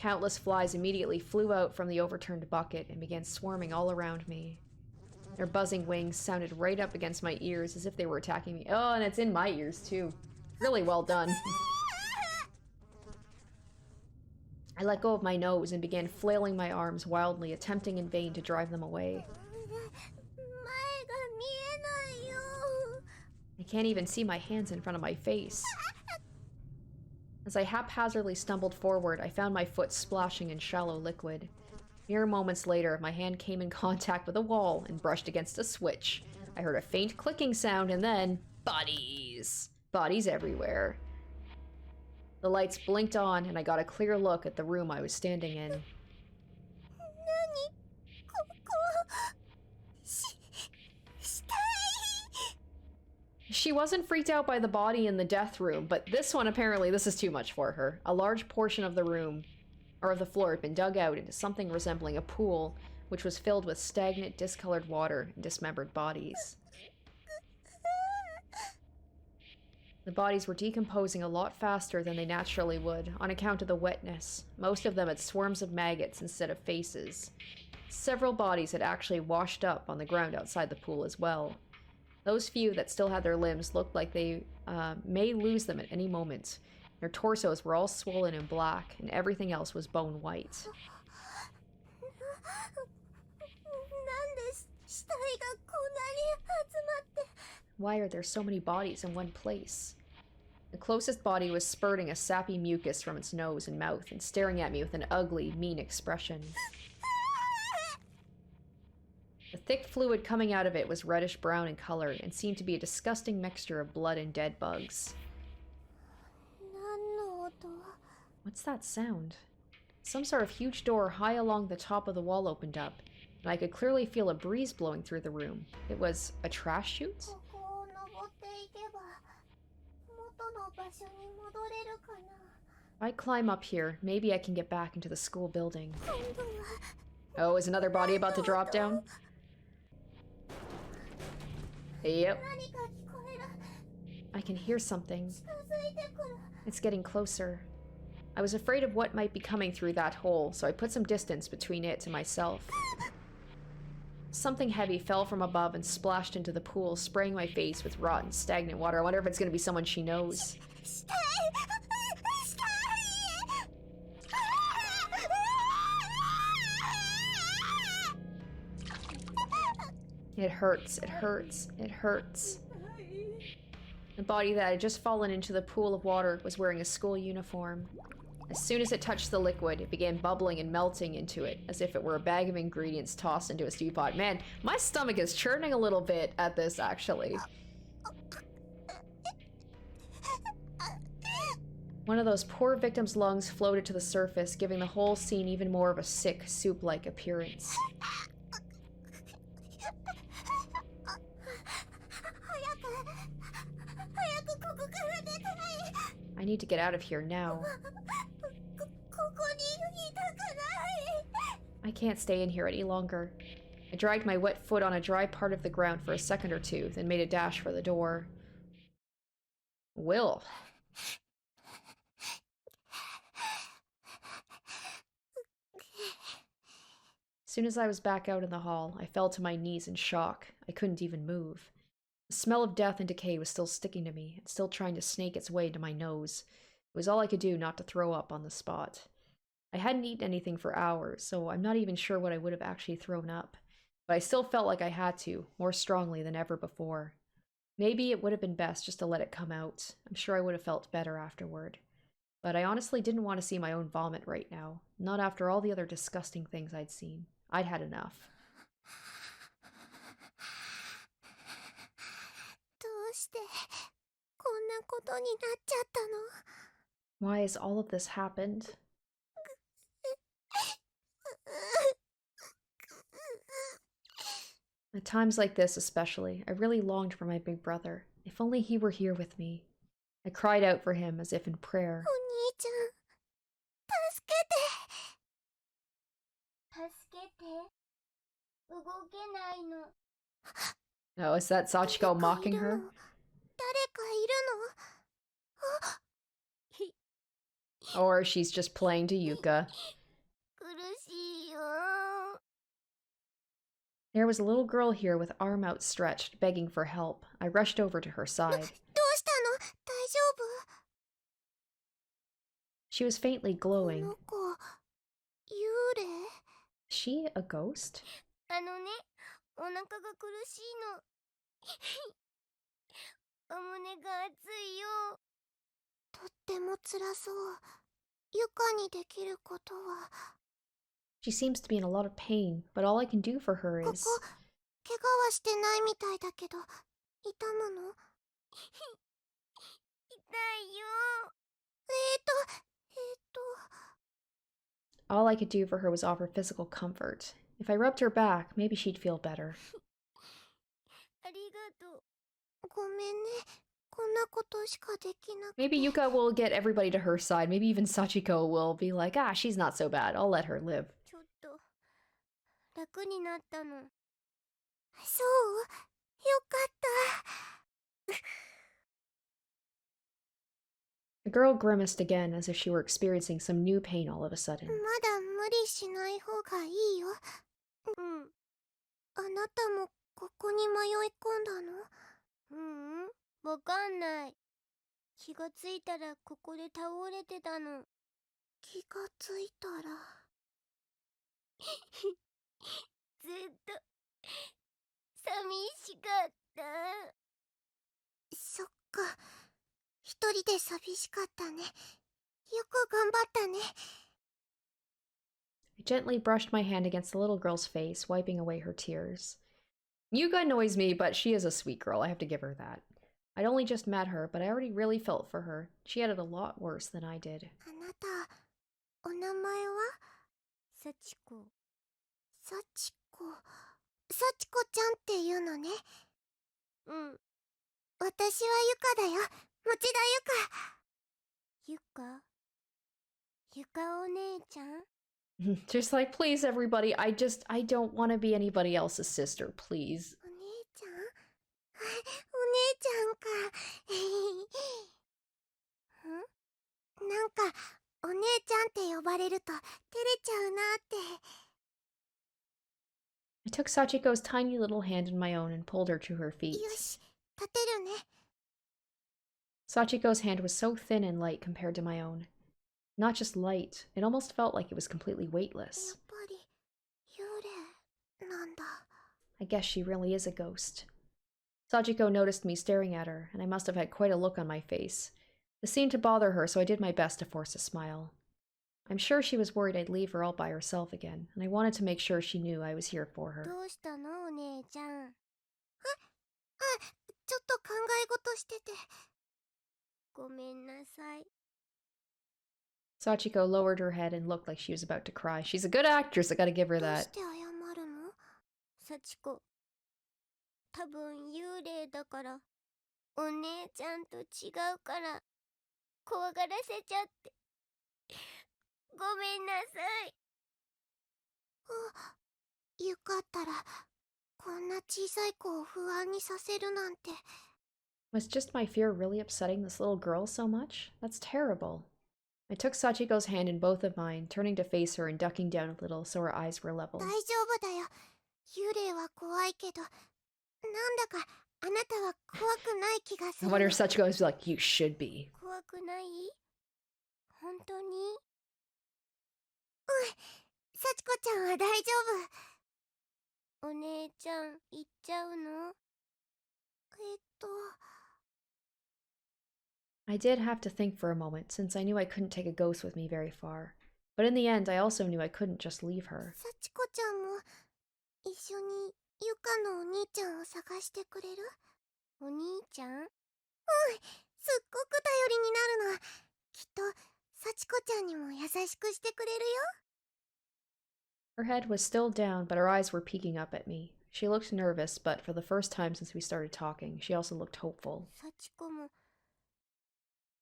Countless flies immediately flew out from the overturned bucket and began swarming all around me. Their buzzing wings sounded right up against my ears as if they were attacking me. Oh, and it's in my ears too. Really well done. I let go of my nose and began flailing my arms wildly, attempting in vain to drive them away. I can't even see my hands in front of my face. As I haphazardly stumbled forward, I found my foot splashing in shallow liquid. Mere moments later, my hand came in contact with a wall and brushed against a switch. I heard a faint clicking sound and then— bodies! Bodies everywhere. The lights blinked on and I got a clear look at the room I was standing in. She wasn't freaked out by the body in the death room, but this one apparently, this is too much for her. A large portion of the room, or of the floor, had been dug out into something resembling a pool, which was filled with stagnant, discolored water and dismembered bodies. The bodies were decomposing a lot faster than they naturally would, on account of the wetness. Most of them had swarms of maggots instead of faces. Several bodies had actually washed up on the ground outside the pool as well. Those few that still had their limbs looked like they may lose them at any moment. Their torsos were all swollen and black, and everything else was bone white. Why are there so many bodies in one place? The closest body was spurting a sappy mucus from its nose and mouth and staring at me with an ugly, mean expression. The thick fluid coming out of it was reddish-brown in color and seemed to be a disgusting mixture of blood and dead bugs. What's that sound? Some sort of huge door high along the top of the wall opened up. and I could clearly feel a breeze blowing through the room. It was a trash chute? If I climb up here, maybe I can get back into the school building. Oh, is another body about to drop down? Yep. I can hear something. It's getting closer. I was afraid of what might be coming through that hole, so I put some distance between it and myself. Something heavy fell from above and splashed into the pool, spraying my face with rotten, stagnant water. I wonder if it's going to be someone she knows. It hurts, it hurts, it hurts. The body that had just fallen into the pool of water was wearing a school uniform. As soon as it touched the liquid, it began bubbling and melting into it, as if it were a bag of ingredients tossed into a stew pot. Man, my stomach is churning a little bit at this, actually. One of those poor victim's lungs floated to the surface, giving the whole scene even more of a sick, soup-like appearance. I need to get out of here now. I can't stay in here any longer. I dragged my wet foot on a dry part of the ground for a second or two, then made a dash for the door. Will. As soon as I was back out in the hall, I fell to my knees in shock. I couldn't even move. The smell of death and decay was still sticking to me, and still trying to snake its way into my nose. It was all I could do not to throw up on the spot. I hadn't eaten anything for hours, so I'm not even sure what I would have actually thrown up. But I still felt like I had to, more strongly than ever before. Maybe it would have been best just to let it come out. I'm sure I would have felt better afterward. But I honestly didn't want to see my own vomit right now. Not after all the other disgusting things I'd seen. I'd had enough. Why has all of this happened? At times like this especially, I really longed for my big brother. If only he were here with me. I cried out for him as if in prayer. Oh, is that Sachiko mocking her? Or she's just playing to Yuka. There was a little girl here with arm outstretched, begging for help. I rushed over to her side. She was faintly glowing. Is she a ghost? She seems to be in a lot of pain, but all I can do for her is... All I could do for her was offer physical comfort. If I rubbed her back, maybe she'd feel better. Maybe Yuka will get everybody to her side. Maybe even Sachiko will be like, ah, she's not so bad. I'll let her live. The girl grimaced again, as if she were experiencing some new pain all of a sudden. I gently brushed my hand against the little girl's face, wiping away her tears. Yuka annoys me, but she is a sweet girl, I have to give her that. I'd only just met her, but I already really felt for her. She had it a lot worse than I did. こ、幸子ちゃんっていうのね。うん。私はゆかだよ。持田ゆか。ゆかお姉ちゃん Just like, please, everybody, I don't want to be anybody else's sister, please. お姉ちゃんお姉ちゃんか。なんか、お姉ちゃんって呼ばれると照れちゃうなって。I took Sachiko's tiny little hand in my own and pulled her to her feet. よし、立てるね。Sachiko's hand was so thin and light compared to my own. Not just light, it almost felt like it was completely やっ weightless. ぱり、幽霊なんだ。I guess she really is a ghost. Sachiko noticed me staring at her, and I must have had quite a look on my face. This seemed to bother her, so I did my best to force a smile. I'm sure she was worried I'd leave her all by herself again, and I wanted to make sure she knew I was here for her. どうしたのお姉ちゃん。ちょっと考え事してて。ごめんなさい。Sachiko lowered her head and looked like she was about to cry. She's a good actress, I gotta give her どう that. して謝るの幸子。多分幽霊だから。お姉ちゃんと違うから。怖がらせちゃって。ごめんなさい。よかったら、こんな小さい子を不安にさせるなんて。Was just my fear really upsetting this little girl so much? That's terrible. I took Sachiko's hand in both of mine, turning to face her and ducking down a little so her eyes were level. 大丈夫だよ。幽霊は怖いけど、なんだかあなたは怖くない気がす I る。wonder if Sachiko is like, you should be. 怖くない本当に幸子ちゃんは大丈夫。お姉ちゃん、行っちゃうのI did have to think for a moment, since I knew I couldn't take a ghost with me very far. But in the end, I also knew I couldn't just leave her. 幸子ちゃんも一緒にゆかのお兄ちゃんを探してくれるお兄ちゃんすっごく頼りになるの。きっと幸子ちゃんにも優しくしてくれるよ。Her head was still down, but her eyes were peeking up at me. She looked nervous, but for the first time since we started talking, she also looked hopeful. 幸子も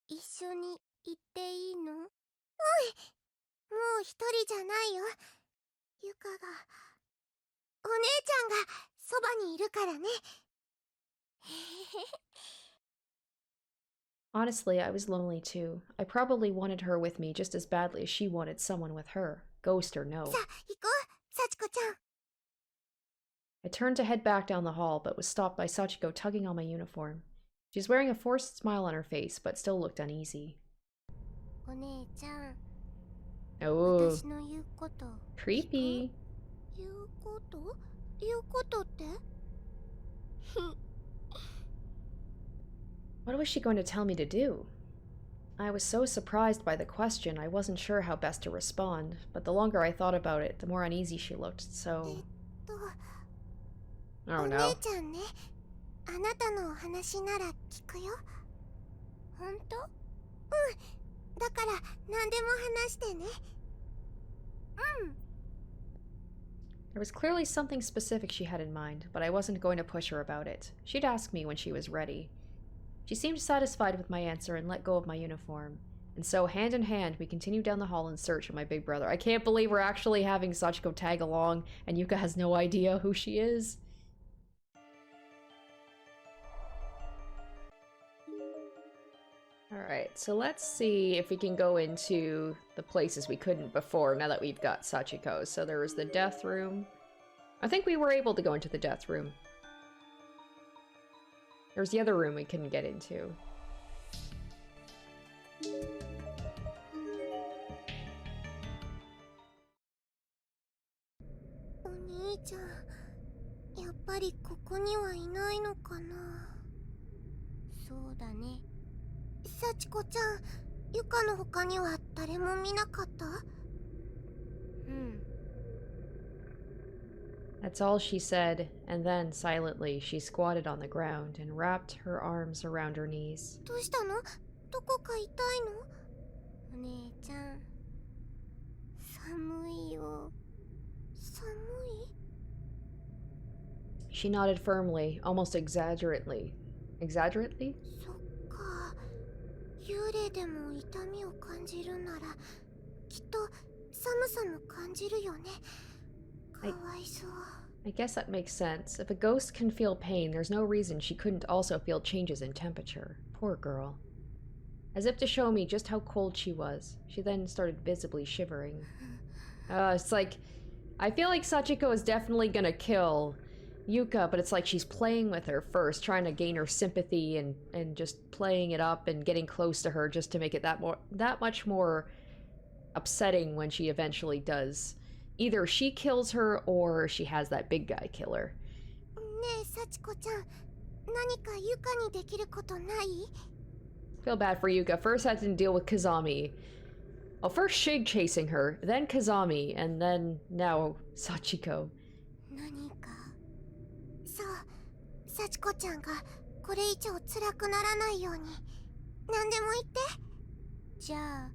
一緒に行っていいのもう一人じゃないよ。ゆかがお姉ちゃんがそばにいるからね。Honestly, I was lonely too. I probably wanted her with me just as badly as she wanted someone with her, ghost or no. さあ行こう幸子ちゃん。I turned to head back down the hall, but was stopped by Sachiko tugging on my uniform. She was wearing a forced smile on her face, but still looked uneasy. お姉ちゃん、 Oh, 私の言うこと creepy. 言うことってWhat was she going to tell me to do? I was so surprised by the question, I wasn't sure how best to respond, but the longer I thought about it, the more uneasy she looked, so... Oh お no. 姉ちゃんね、あなたのお話なら聞くよ。ほんと？だから何でも話してね。There was clearly something specific she had in mind, but I wasn't going to push her about it. She'd ask me when she was ready. She seemed satisfied with my answer and let go of my uniform. And so, hand in hand, we continued down the hall in search of my big brother. I can't believe we're actually having Sachiko tag along, and Yuka has no idea who she is. Alright, so let's see if we can go into the places we couldn't before, now that we've got Sachiko. So there was the death room. I think we were able to go into the death room. There was the other room we couldn't get into.お兄ちゃん、やっぱりここにはいないのかな。そうだね。幸子ちゃん、ゆかの他には誰も見なかった？That's all she said, and then, silently, she squatted on the ground and wrapped her arms around her knees. どうしたの？どこか痛いの？お姉ちゃん、寒いよ。寒い？ She nodded firmly, almost exaggerately. Exaggerately? そっか。幽霊でも痛みを感じるなら、きっと寒さも感じるよね。かわいそう。I guess that makes sense. If a ghost can feel pain, there's no reason she couldn't also feel changes in temperature. Poor girl. As if to show me just how cold she was, she then started visibly shivering. It's like, I feel like Sachiko is definitely gonna kill Yuka, but it's like she's playing with her first, trying to gain her sympathy and just playing it up and getting close to her just to make it that much more upsetting when she eventually does. Either she kills her or she has that big guy kill her. ねえ、幸子ちゃん、何かユカにできることない？ Feel bad for Yuka. First had to deal with Kazami. Well, first Shig chasing her, then Kazami, and then now Sachiko. 何か。そう、幸子ちゃんがこれ以上辛くならないように何でも言って。じゃあ、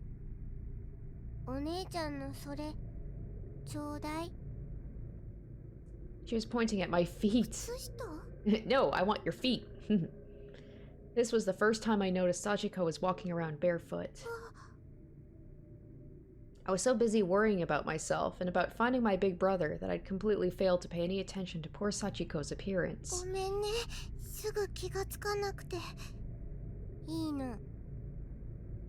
お姉ちゃんのそれちょうだい。 She was pointing at my feet. 靴下？ No, I want your feet. This was the first time I noticed Sachiko was walking around barefoot. I was so busy worrying about myself and about finding my big brother that I'd completely failed to pay any attention to poor Sachiko's appearance. ごめんね、すぐ気がつかなくて。いいの。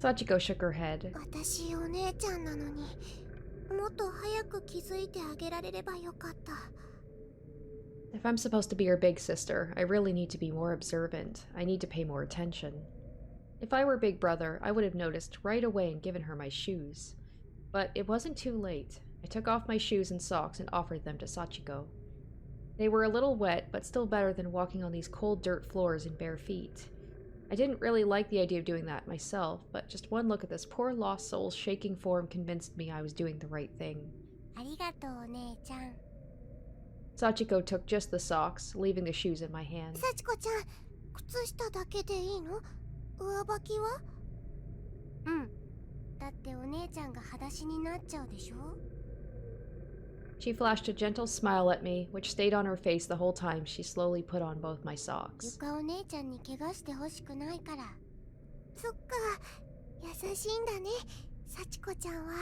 Sachiko shook her head. 私お姉ちゃんなのにもっと早く気づいてあげられればよかった。 If I'm supposed to be her big sister, I really need to be more observant. I need to pay more attention. If I were big brother, I would have noticed right away and given her my shoes. But it wasn't too late. I took off my shoes and socks and offered them to Sachiko. They were a little wet, but still better than walking on these cold dirt floors in bare feet. I didn't really like the idea of doing that myself, but just one look at this poor lost soul's shaking form convinced me I was doing the right thing. ありがとうお姉ちゃん。 Sachiko took just the socks, leaving the shoes in my hand. 幸子ちゃん、靴下だけでいいの？上履きは？うん。だってお姉ちゃんが裸足になっちゃうでしょ？ She flashed a gentle smile at me, which stayed on her face the whole time she slowly put on both my socks. ゆかお姉ちゃんに怪我してほしくないから。そっか、優しいんだね、幸子ちゃんは。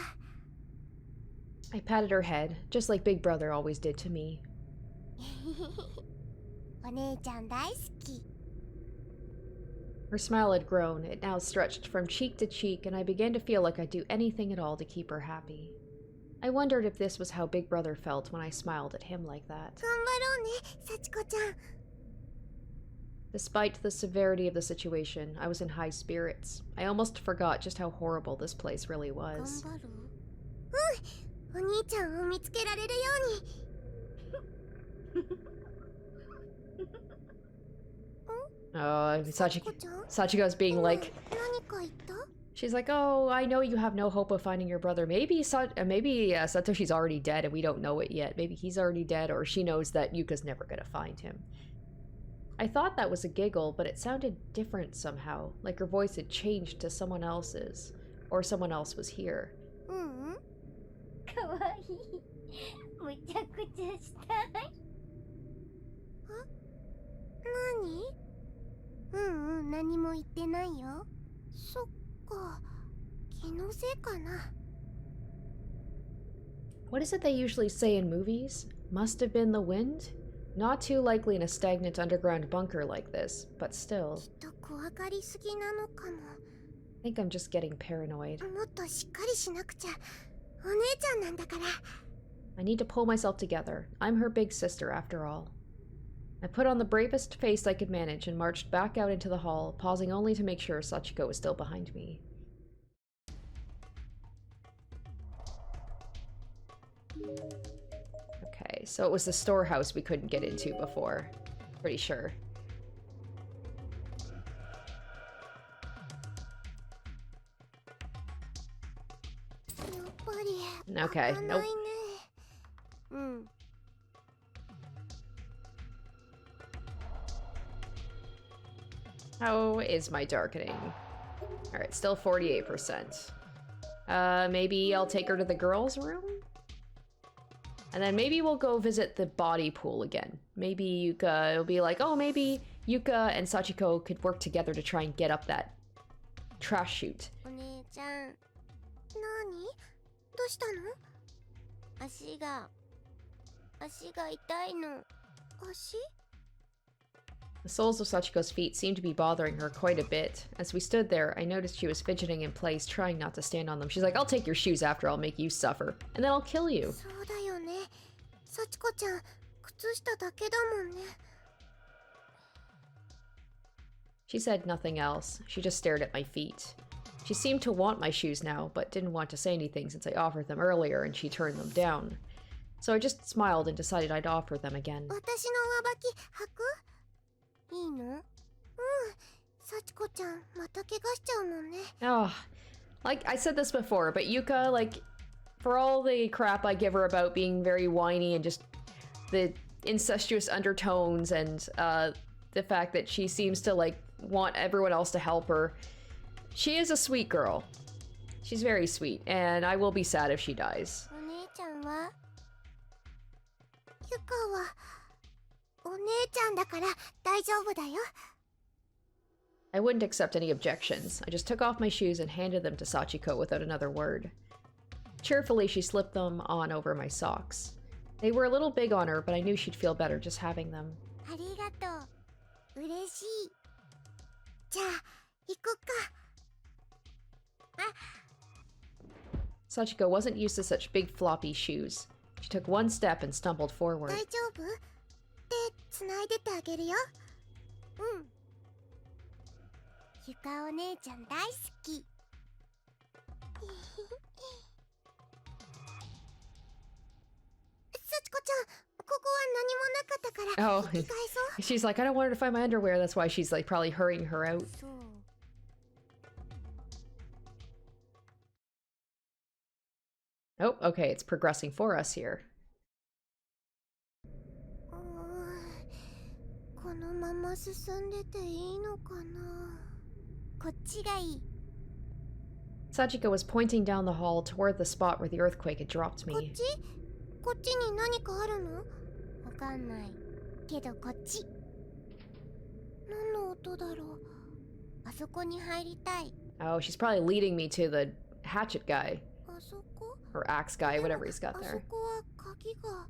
I patted her head, just like Big Brother always did to me. お姉ちゃん大好き。 Her smile had grown. It now stretched from cheek to cheek, and I began to feel like I'd do anything at all to keep her happy. I wondered if this was how Big Brother felt when I smiled at him like that. 頑張ろうね、幸子ちゃん。 Despite the severity of the situation, I was in high spirits. I almost forgot just how horrible this place really 頑 was. 張る？うん、お兄ちゃんを見つけられるように。 Oh, Sachiko's being like... 何か言った？ She's like, oh, I know you have no hope of finding your brother. Maybe Satoshi's already dead and we don't know it yet. Maybe he's already dead, or she knows that Yuka's never gonna find him. I thought that was a giggle, but it sounded different somehow, like her voice had changed to someone else's, or someone else was here. うん。かわいい。むちゃくちゃしたい。何？何も言ってないよ。そっか、気のせいかな。 What is it they usually say in movies? Must have been the wind? Not too likely in a stagnant underground bunker like this, but still. きっと怖がりすぎなのかも。 I think I'm just getting paranoid. もっとしっかりしなくちゃ。お姉ちゃんなんだから。 I need to pull myself together. I'm her big sister after all. I put on the bravest face I could manage and marched back out into the hall, pausing only to make sure Sachiko was still behind me. Okay, so it was the storehouse we couldn't get into before. Pretty sure. Okay, nope. How is my darkening? Alright, still 48%. Maybe I'll take her to the girls' room? And then maybe we'll go visit the body pool again. Maybe Yuka will be like, oh, maybe Yuka and Sachiko could work together to try and get up that trash chute. お姉ちゃん、何？どうしたの？足が痛いの。足？ The soles of Sachiko's feet seemed to be bothering her quite a bit. As we stood there, I noticed she was fidgeting in place, trying not to stand on them. She's like, I'll take your shoes after, I'll make you suffer. And then I'll kill you. そうだよね。幸子ちゃん、靴下だけだもんね。She said nothing else. She just stared at my feet. She seemed to want my shoes now, but didn't want to say anything since I offered them earlier and she turned them down. So I just smiled and decided I'd offer them again. 私の上履き履く？いいの？うん。幸子ちゃん、また怪我しちゃうもんね。Oh, like I said this before, but Yuka, like, for all the crap I give her about being very whiny and just the incestuous undertones and the fact that she seems to, like, want everyone else to help her, she is a sweet girl. She's very sweet, and I will be sad if she dies. お姉ちゃんは？ゆかはお姉ちゃんだから大丈夫だよ。I wouldn't accept any objections. I just took off my shoes and handed them to Sachiko without another word. Cheerfully, she slipped them on over my socks. They were a little big on her, but I knew she'd feel better just having them. ありがとう。嬉しい。じゃあ、行こっか。Sachiko wasn't used to such big floppy shoes. She took one step and stumbled forward. 大丈夫？手つないでてあげるよ。うん。ゆかお姉ちゃん大好き。幸子ちゃん、ここは何もなかったから Oh, 引き返そう。 she's like, I don't want her to find my underwear. That's why she's like probably hurrying her out. そう。Oh, okay, it's progressing for us here. このまま進んでていいのかな。こっちがいい。 Sachiko was pointing down the hall toward the spot where the earthquake had dropped こっ me. ち？こっちに何かあるの？わかんない。けどこっち。何の音だろう。あそこに入りたい。 Oh, she's probably leading me to the hatchet guy. あそこ？ Or axe guy, whatever he's got あそ there. こは鍵が。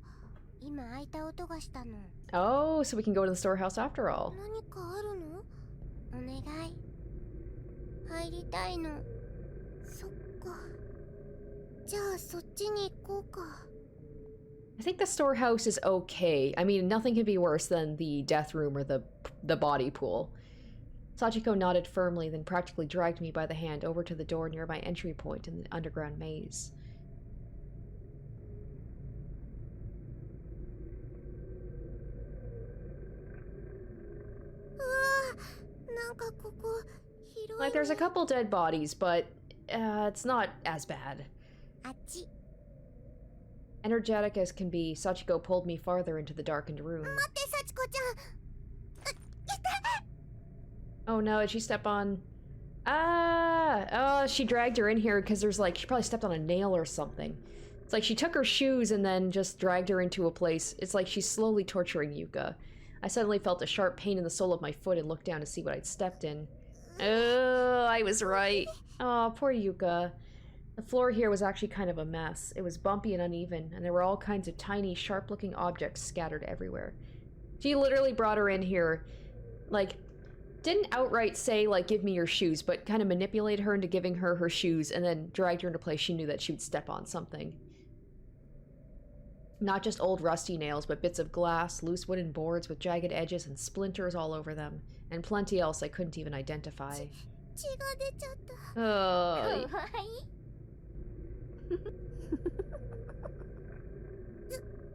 今開いた音がしたの。 Oh, so we can go to the storehouse after all. 何かあるの？お願い。入りたいの。そっか。じゃあそっちに行こうか。 I think the storehouse is okay. I mean, nothing could be worse than the death room or the body pool. Sachiko nodded firmly, then practically dragged me by the hand over to the door near my entry point in the underground maze. Like, there's a couple dead bodies, but it's not as bad. あっち。 Energetic as can be, Sachiko pulled me farther into the darkened room. 待って、幸子ちゃん。Oh no, did she step on... Oh, she dragged her in here because there's like, she probably stepped on a nail or something. It's like she took her shoes and then just dragged her into a place. It's like she's slowly torturing Yuka. I suddenly felt a sharp pain in the sole of my foot and looked down to see what I'd stepped in. Oh, I was right. Oh, poor Yuka. The floor here was actually kind of a mess. It was bumpy and uneven, and there were all kinds of tiny, sharp-looking objects scattered everywhere. She literally brought her in here, like, didn't outright say, like, give me your shoes, but kind of manipulated her into giving her her shoes and then dragged her into a place she knew that she would step on something. Not just old rusty nails, but bits of glass, loose wooden boards with jagged edges and splinters all over them, and plenty else I couldn't even identify. 血が出ちゃった。 Oh. かわいい。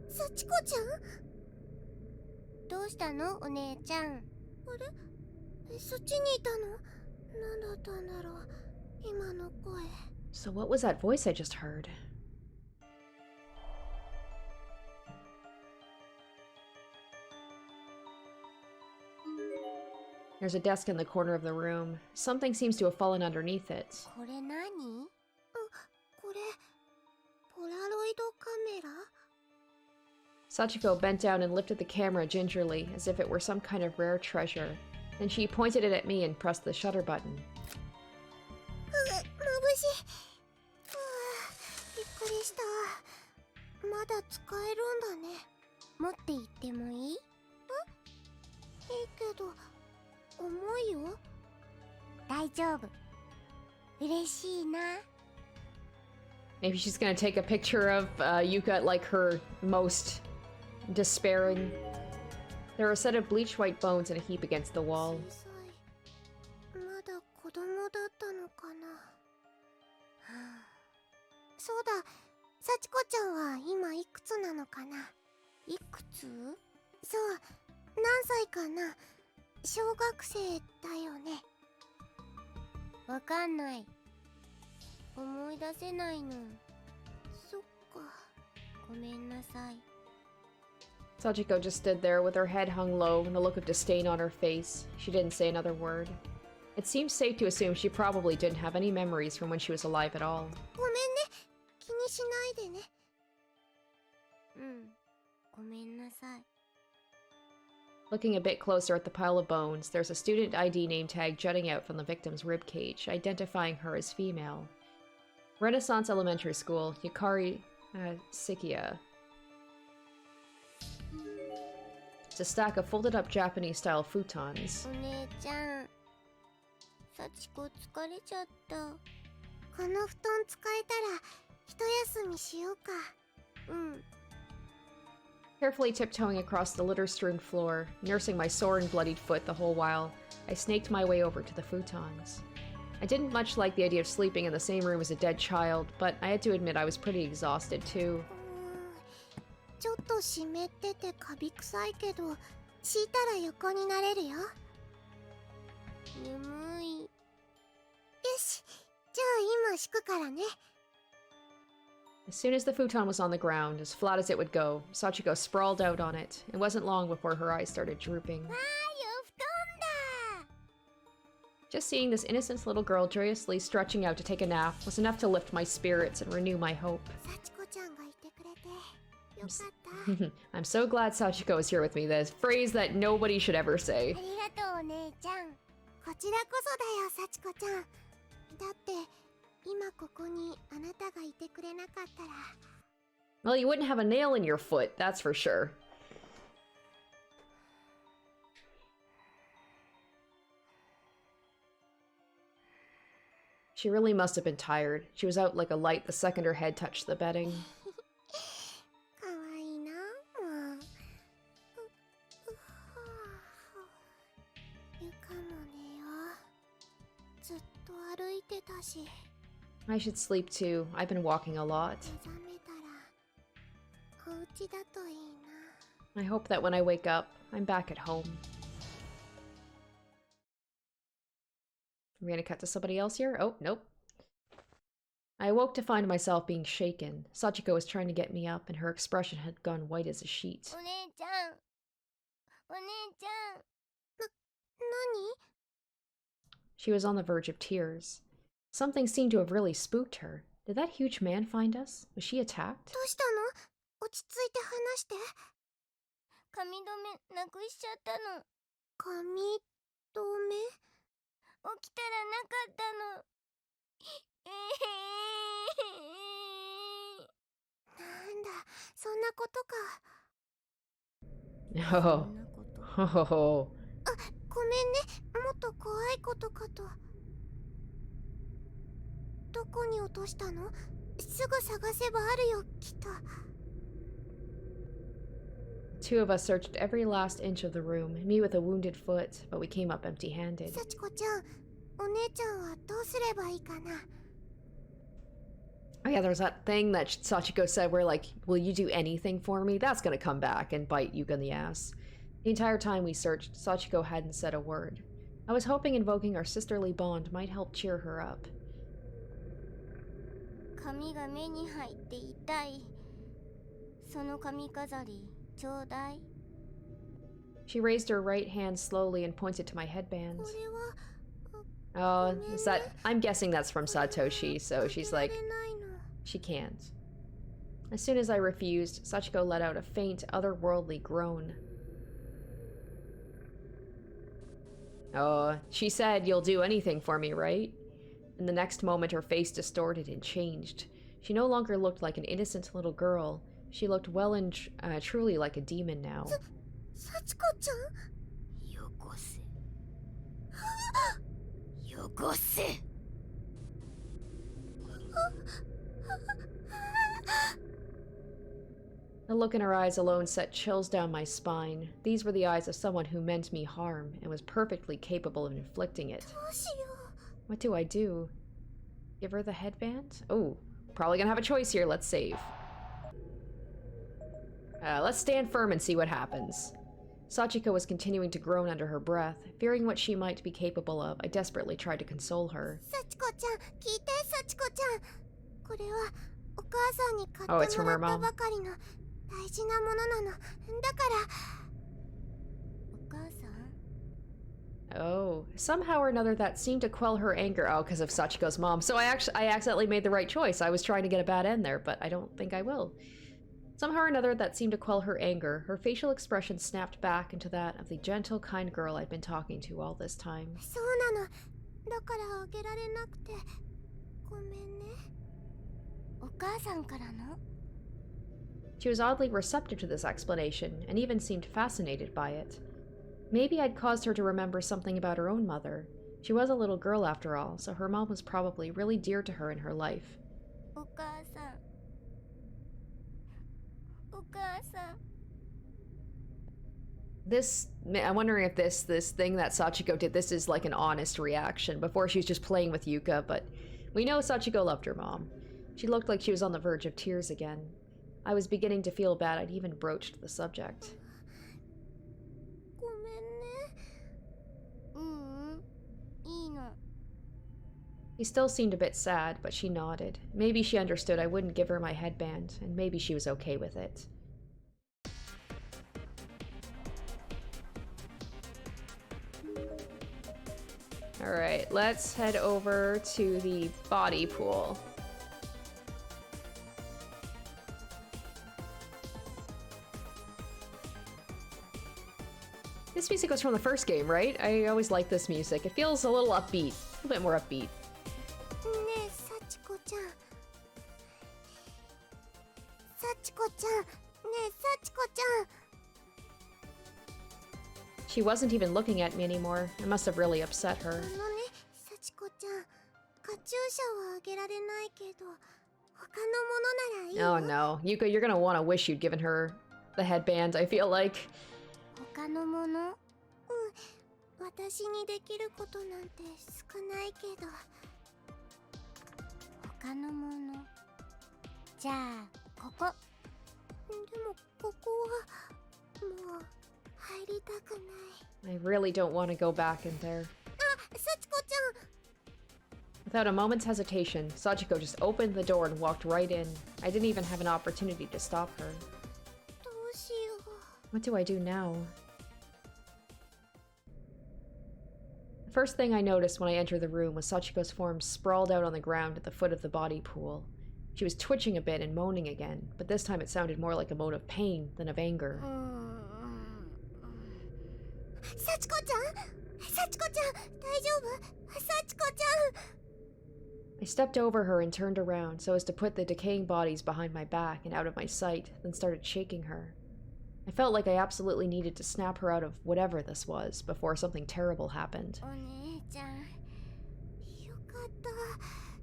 幸子ちゃん？どうしたの、お姉ちゃん？あれ？そっちにいたの？何だったんだろう、今の声。 So what was that voice I just heard? There's a desk in the corner of the room. Something seems to have fallen underneath it. これ何？これポラロイドカメラ？ Sachiko bent down and lifted the camera gingerly, as if it were some kind of rare treasure. Then she pointed it at me and pressed the shutter button. びっくりした。まだ使えるんだね。持って行ってもいい？いいけど、重いよ。大丈夫。嬉しいな。 Maybe she's gonna take a picture of Yuka at like her most despairing. There are a set of bleached white bones in a heap against the wall. まだ子供だったのかな。そうだ、幸子ちゃんは今いくつなのかな。いくつ？そう、何歳かな。小学生だよね。わかんない。思い出せないの。そっか。ごめんなさい。 Sachiko just stood there with her head hung low and a look of disdain on her face. She didn't say another word. It seems safe to assume she probably didn't have any memories from when she was alive at all. ごめんね。気にしないでね。ごめんなさい。 Looking a bit closer at the pile of bones, there's a student ID name tag jutting out from the victim's ribcage, identifying her as female. Renaissance Elementary School, Yukari Sikia. It's a stack of folded-up Japanese-style futons. お姉ちゃん、幸子疲れちゃった。この布団使えたら一休みしようか。Carefully tiptoeing across the litter-strewn floor, nursing my sore and bloodied foot the whole while, I snaked my way over to the futons. I didn't much like the idea of sleeping in the same room as a dead child, but I had to admit I was pretty exhausted too. ちょっと湿っててカビ臭いけど、敷いたら横になれるよ。眠い。よし、じゃあ今敷くからね。 As soon as the futon was on the ground, as flat as it would go, Sachiko sprawled out on it. It wasn't long before her eyes started drooping. わーい、お布団だ。 Just seeing this innocent little girl joyously stretching out to take a nap was enough to lift my spirits and renew my hope. 幸子ちゃんがいてくれてよかった。 I'm so glad Sachiko is here with me, the phrase that nobody should ever say. ありがとうお姉ちゃん。こちらこそだよ幸子ちゃん。だって今ここにあなたがいてくれなかったら。 Well, you wouldn't have a nail in your foot, that's for sure. She really must have been tired. She was out like a light the second her head touched the bedding. かわいいなもう。床も寝よう。ずっと歩いてたし。 I should sleep too. I've been walking a lot. 目覚めたらお家だといいな。 I hope that when I wake up, I'm back at home. We're gonna cut to somebody else here? Oh, nope. I awoke to find myself being shaken. Sachiko was trying to get me up, and her expression had gone white as a sheet. お姉ちゃん。お姉ちゃん。何？ She was on the verge of tears. Something seemed to have really spooked her. Did that huge man find us? Was she attacked? どうしたの？落ち着いて話して。髪留めなくしちゃったの。髪留め？起きたらなかったの。なんだ、そんなことか。 Oh. そんなこと。 Oh. あ、ごめんね。もっと怖いことかと。どこに落としたの？すぐ探せばあるよ、きっと。 Two of us searched every last inch of the room, me with a wounded foot, but we came up empty-handed. 幸子ちゃん、お姉ちゃんはどうすればいいかな。 Oh yeah, there's that thing that Sachiko said where like, will you do anything for me? That's gonna come back and bite Yuka in the ass. The entire time we searched, Sachiko hadn't said a word. I was hoping invoking our sisterly bond might help cheer her up. 髪が目に入って痛い。その髪飾り、ちょうだい。 She raised her right hand slowly and pointed to my headband. これは。 Oh, is that? I'm guessing that's from Satoshi, so she's like, 開けられないの。 she can't. As soon as I refused, Sachiko let out a faint, otherworldly groan. Oh, she said, "You'll do anything for me, right?" In the next moment, her face distorted and changed. She no longer looked like an innocent little girl. She looked well and truly like a demon now. Sachiko-chan? Yokose. Yokose. The look in her eyes alone set chills down my spine. These were the eyes of someone who meant me harm and was perfectly capable of inflicting it. What do I do? Give her the headband? Oh, probably gonna have a choice here. Let's save. Let's stand firm and see what happens. Sachiko was continuing to groan under her breath. Fearing what she might be capable of, I desperately tried to console her. Sachiko-chan, kite, Sachiko-chan. これはお母さんに買っても Oh, it's from ら her った mom. ばかりの大事なものなの。だからお母さん Oh, somehow or another that seemed to quell her anger. Oh, because of Sachiko's mom. So I accidentally made the right choice. I was trying to get a bad end there, but I don't think I will. Somehow or another that seemed to quell her anger. Her facial expression snapped back into that of the gentle, kind girl I'd been talking to all this time. そうなの。だからあげられなくてごめんね。お母さんからの She was oddly receptive to this explanation, and even seemed fascinated by it. Maybe I'd caused her to remember something about her own mother. She was a little girl after all, so her mom was probably really dear to her in her life. お母さん。お母さん。 I'm wondering if this thing that Sachiko did, this is like an honest reaction. Before she was just playing with Yuka, but we know Sachiko loved her mom. She looked like she was on the verge of tears again. I was beginning to feel bad I'd even broached the subject. ごめんね。いいの。 He still seemed a bit sad, but she nodded. Maybe she understood I wouldn't give her my headband, and maybe she was okay with it. Alright, let's head over to the body pool. This music was from the first game, right? I always like this music. It feels a little upbeat. A little bit more upbeat. ねえ、サチコちゃん。サチコちゃん。ねえ、サチコちゃん。 She wasn't even looking at me anymore. I must have really upset her. あのね、サチコちゃん。カチューシャはあげられないけど、他のものならいいよ。 Oh no. Yuka, you're gonna want to wish you'd given her the headband, I feel like. 他のもの？私にできることなんて少ないけど。他のもの。じゃあ、ここ。でも、ここは、もう、入りたくない。 I really don't want to go back in there. あ、サチコちゃん。 Without a moment's hesitation, Sachiko just opened the door and walked right in. I didn't even have an opportunity to stop her. どうしよう。 What do I do now? The first thing I noticed when I entered the room was Sachiko's form sprawled out on the ground at the foot of the body pool. She was twitching a bit and moaning again, but this time it sounded more like a moan of pain than of anger. サチコちゃん、サチコちゃん、大丈夫？サチコちゃん。 I stepped over her and turned around so as to put the decaying bodies behind my back and out of my sight, then started shaking her. I felt like I absolutely needed to snap her out of whatever this was before something terrible happened. お姉ちゃん、よかった。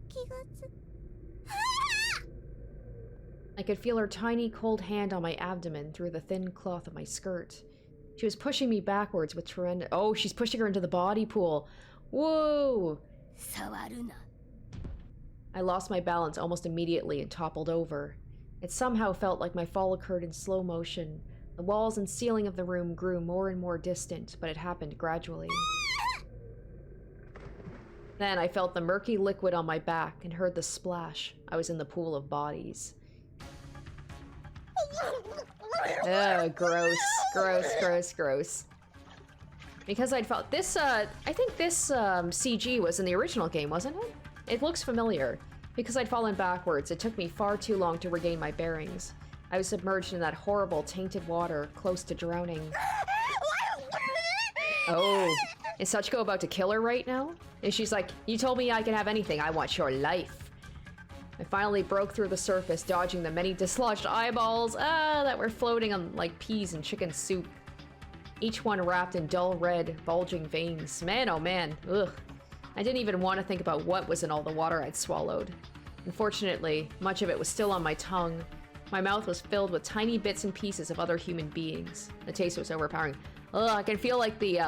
気がつ。 I could feel her tiny, cold hand on my abdomen through the thin cloth of my skirt. She was pushing me backwards with tremendous— Oh, she's pushing her into the body pool. Whoa! 触るな。 I lost my balance almost immediately and toppled over. It somehow felt like my fall occurred in slow motion. The walls and ceiling of the room grew more and more distant, but it happened gradually. Then I felt the murky liquid on my back and heard the splash. I was in the pool of bodies. Ugh, gross. Gross, gross, gross. Because I'd felt this, I think this CG was in the original game, wasn't it? It looks familiar. Because I'd fallen backwards, it took me far too long to regain my bearings. I was submerged in that horrible, tainted water, close to drowning. Oh, is Sachiko about to kill her right now? And she's like, you told me I can have anything, I want your life. I finally broke through the surface, dodging the many dislodged eyeballs that were floating on like peas and chicken soup. Each one wrapped in dull red, bulging veins. Man, oh man, ugh. I didn't even want to think about what was in all the water I'd swallowed. Unfortunately, much of it was still on my tongue. My mouth was filled with tiny bits and pieces of other human beings. The taste was overpowering. Ugh, I can feel like the,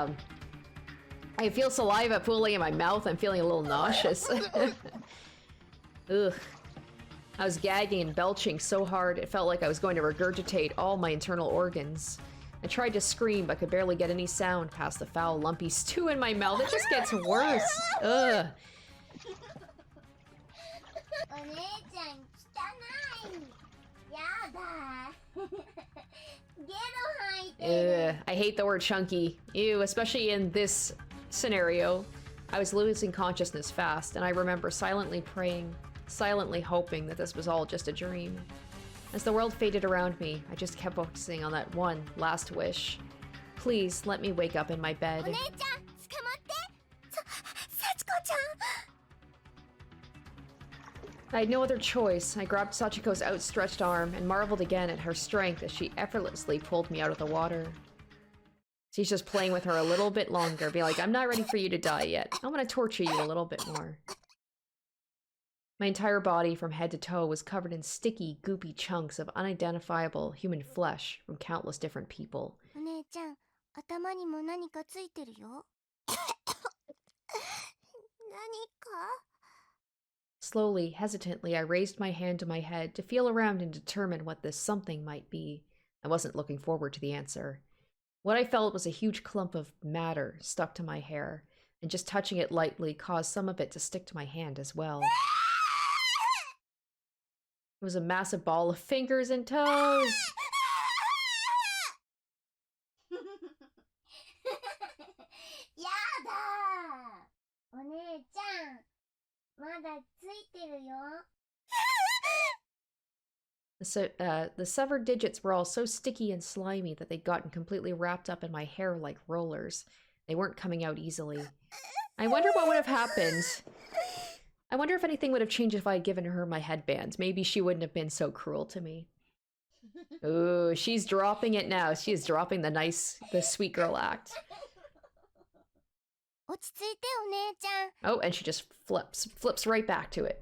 I feel saliva pooling in my mouth. I'm feeling a little nauseous. Ugh. I was gagging and belching so hard, it felt like I was going to regurgitate all my internal organs. I tried to scream, but could barely get any sound past the foul, lumpy stew in my mouth. It just gets worse. Ugh. Ugh. I hate the word chunky. Ew, especially in this scenario. I was losing consciousness fast, and I remember silently praying, silently hoping that this was all just a dream. As the world faded around me, I just kept focusing on that one last wish. Please, let me wake up in my bed. I had no other choice. I grabbed Sachiko's outstretched arm and marveled again at her strength as she effortlessly pulled me out of the water. She's just playing with her a little bit longer, being like, I'm not ready for you to die yet. I'm gonna torture you a little bit more. My entire body from head to toe was covered in sticky, goopy chunks of unidentifiable human flesh from countless different people. Slowly, hesitantly, I raised my hand to my head to feel around and determine what this something might be. I wasn't looking forward to the answer. What I felt was a huge clump of matter stuck to my hair, and just touching it lightly caused some of it to stick to my hand as well. It was a massive ball of fingers and toes! The severed digits were all so sticky and slimy that they'd gotten completely wrapped up in my hair like rollers. They weren't coming out easily. I wonder what would have happened. I wonder if anything would have changed if I had given her my headband. Maybe she wouldn't have been so cruel to me. Ooh, she's dropping it now. She is dropping the sweet girl act. Oh, and she just flips right back to it.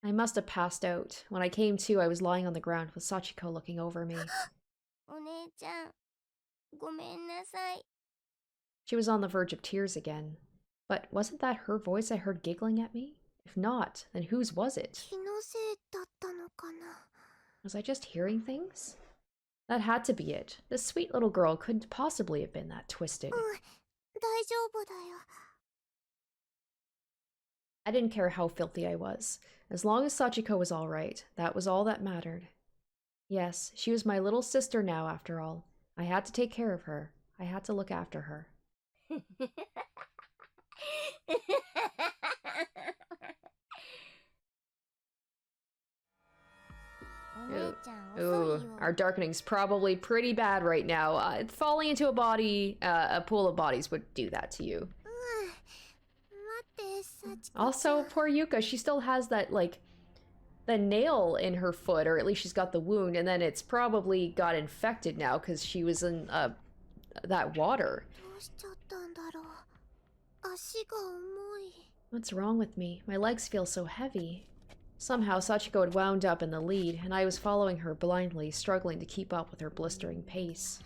I must have passed out. When I came to, I was lying on the ground with Sachiko looking over me. She was on the verge of tears again. But wasn't that her voice I heard giggling at me? If not, then whose was it? Was I just hearing things? That had to be it. This sweet little girl couldn't possibly have been that twisted. I didn't care how filthy I was. As long as Sachiko was alright, that was all that mattered. Yes, she was my little sister now, after all. I had to take care of her. I had to look after her. Ooh, our darkening's probably pretty bad right now. Falling into a pool of bodies would do that to you. Also, poor Yuka, she still has that, like, the nail in her foot, or at least she's got the wound, and then it's probably got infected now because she was in that water. What's wrong with me? My legs feel so heavy. Somehow Sachiko had wound up in the lead, and I was following her blindly, struggling to keep up with her blistering pace.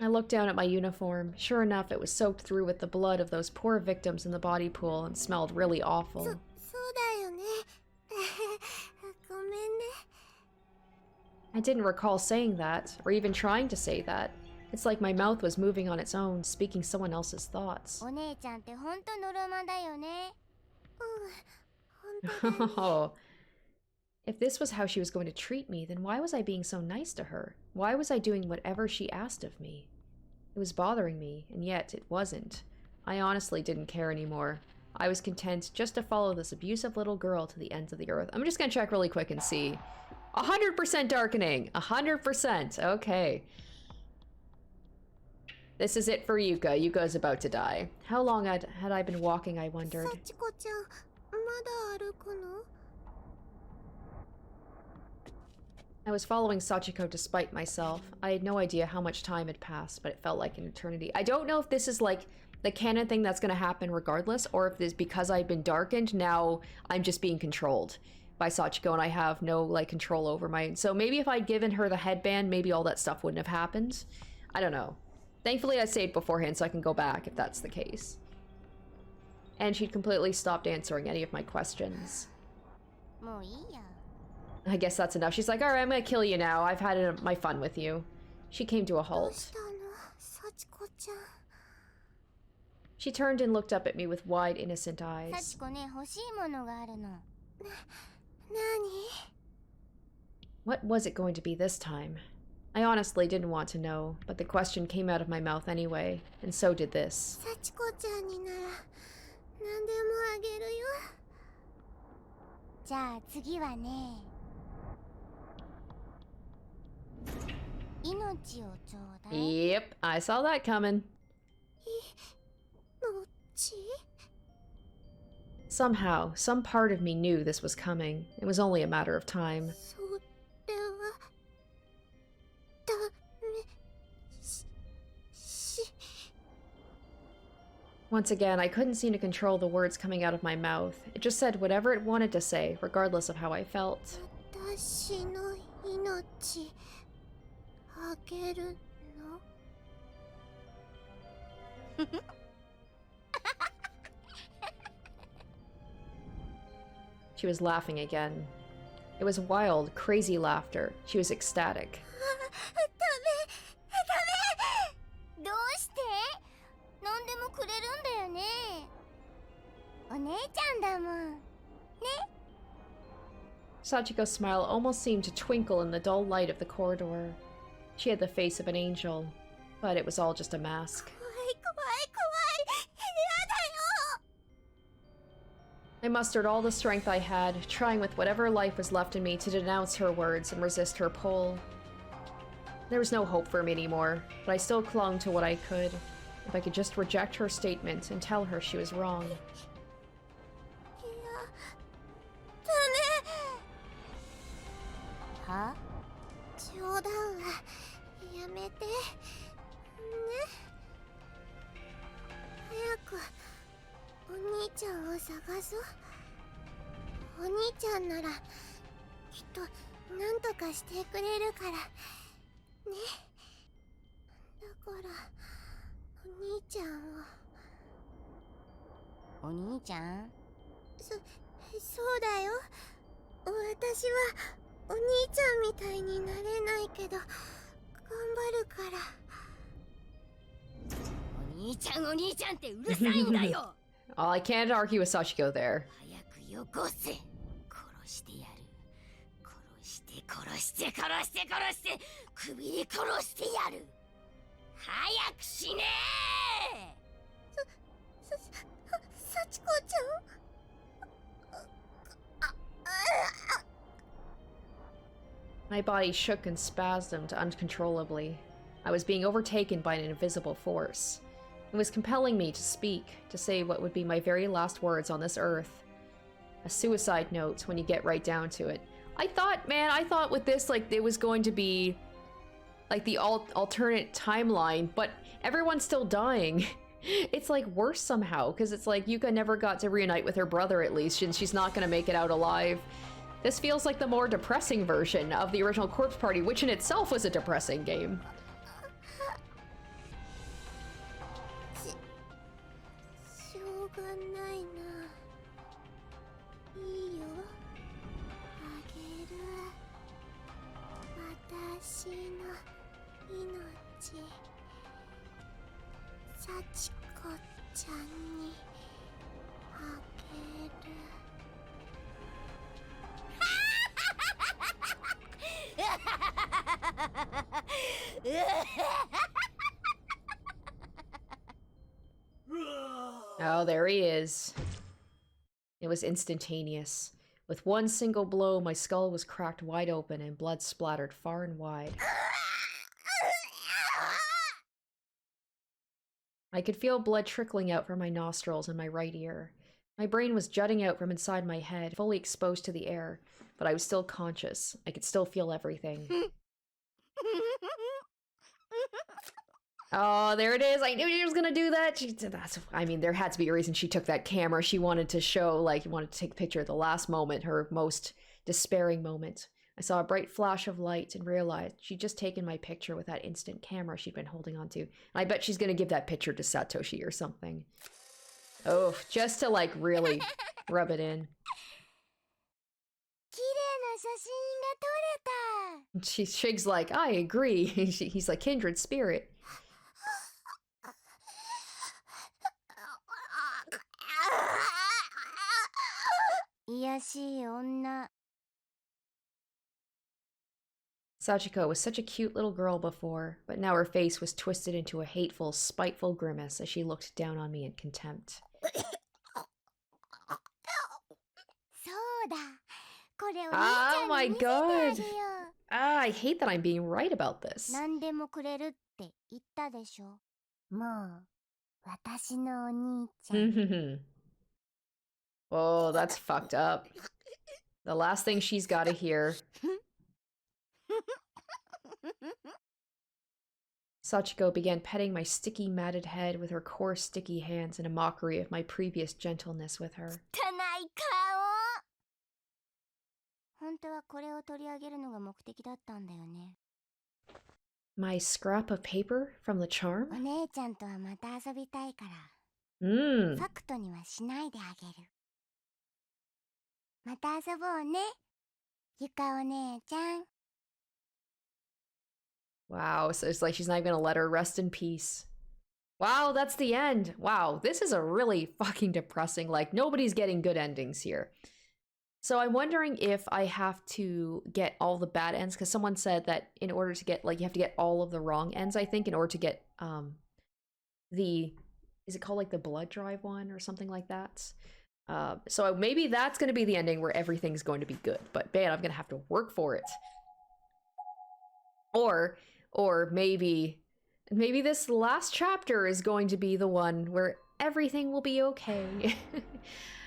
I looked down at my uniform. Sure enough, it was soaked through with the blood of those poor victims in the body pool and smelled really awful. I didn't recall saying that, or even trying to say that. It's like my mouth was moving on its own, speaking someone else's thoughts. Oh. If this was how she was going to treat me, then why was I being so nice to her? Why was I doing whatever she asked of me? It was bothering me, and yet it wasn't. I honestly didn't care anymore. I was content just to follow this abusive little girl to the ends of the earth. I'm just gonna check really quick and see. 100% darkening! 100%! Okay. This is it for Yuka. Yuka's about to die. How long had I been walking, I wondered. I was following Sachiko despite myself. I had no idea how much time had passed, but it felt like an eternity. I don't know if this is like the canon thing that's gonna happen regardless, or if this, because I've been darkened, now I'm just being controlled by Sachiko and I have no like control over my... So maybe if I'd given her the headband, maybe all that stuff wouldn't have happened. I don't know. Thankfully I saved beforehand so I can go back if that's the case. And she'd completely stopped answering any of my questions. I guess that's enough. She's like, alright, I'm gonna kill you now. I've had my fun with you. She came to a halt. She turned and looked up at me with wide, innocent eyes. What was it going to be this time? I honestly didn't want to know, but the question came out of my mouth anyway, and so did this. Yep, I saw that coming. Somehow, some part of me knew this was coming. It was only a matter of time. Once again, I couldn't seem to control the words coming out of my mouth. It just said whatever it wanted to say, regardless of how I felt. She was laughing again. It was wild, crazy laughter. She was ecstatic. Sachiko's smile almost seemed to twinkle in the dull light of the corridor. She had the face of an angel, but it was all just a mask. I mustered all the strength I had, trying with whatever life was left in me to denounce her words and resist her pull. There was no hope for me anymore, but I still clung to what I could. If I could just reject her statement and tell her she was wrong. Huh? Oh, I can't argue with Sachiko there. My body shook and spasmed uncontrollably. I was being overtaken by an invisible force. It was compelling me to speak, to say what would be my very last words on this earth. A suicide note when you get right down to it. I thought with this, like, it was going to be like the alternate timeline, but everyone's still dying. It's like worse somehow, because it's like Yuka never got to reunite with her brother at least, and she's not gonna make it out alive. This feels like the more depressing version of the original Corpse Party, which in itself was a depressing game. Oh, there he is. It was instantaneous. With one single blow, my skull was cracked wide open and blood splattered far and wide. I could feel blood trickling out from my nostrils and my right ear. My brain was jutting out from inside my head, fully exposed to the air, but I was still conscious. I could still feel everything. Oh, there it is. I knew she was gonna do that. I mean, there had to be a reason she took that camera. She wanted to show, like, wanted to take a picture at the last moment, her most despairing moment. I saw a bright flash of light and realized she'd just taken my picture with that instant camera she'd been holding onto. And I bet she's gonna give that picture to Satoshi or something. Oh, just to, like, really rub it in. Shig's like, I agree. He's like, kindred spirit. Sachiko was such a cute little girl before, but now her face was twisted into a hateful, spiteful grimace as she looked down on me in contempt. Oh my god! Ah, I hate that I'm being right about this. Oh, that's fucked up. The last thing she's gotta hear. Sachiko began petting my sticky, matted head with her coarse, sticky hands in a mockery of my previous gentleness with her. My scrap of paper from the charm? Wow, so it's like she's not even gonna let her rest in peace. Wow, that's the end. Wow, this is a really fucking depressing, like, nobody's getting good endings here. So I'm wondering if I have to get all the bad ends, because someone said that in order to get, like, you have to get all of the wrong ends, I think, in order to get, is it called, like, the blood drive one or something like that? So maybe that's going to be the ending where everything's going to be good, but man, I'm going to have to work for it. Or maybe this last chapter is going to be the one where everything will be okay.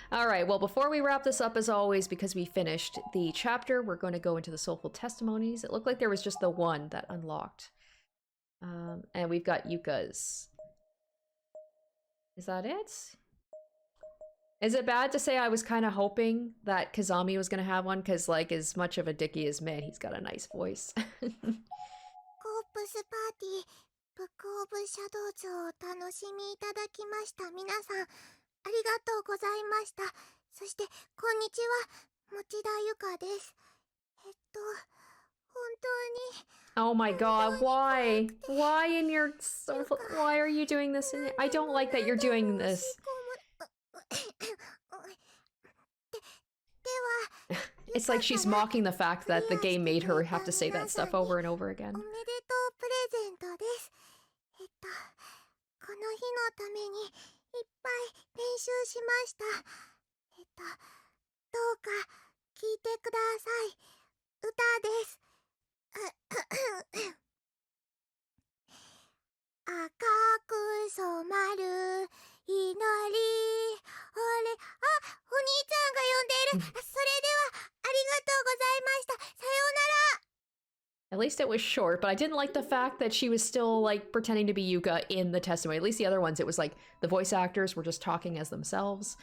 All right, well, before we wrap this up, as always, because we finished the chapter, we're going to go into the Soulful Testimonies. It looked like there was just the one that unlocked. And we've got YUKA'S. Is that it? Is it bad to say I was kind of hoping that Kazami was going to have one? Because, like, as much of a dickie as man, he's got a nice voice. Corpse Party, Book of Shadows をお楽しみいただきました。皆さん、ありがとうございました。そして、こんにちは、持田ゆかです。本当に。Oh my god, why? Why in your soulful... Why are you doing this? I don't like that you're doing this. It's like she's mocking the fact that the game made her have to say that stuff over and over again. おめでとうプレゼントです。この日のためにいっぱい練習しました。どうか聞いてください。歌です。赤く染まる祈り。お兄ちゃんが呼んでいる。それではありがとうございました。さようなら。At least it was short, but I didn't like the fact that she was still, like, pretending to be Yuka in the testimony. At least the other ones, it was like the voice actors were just talking as themselves.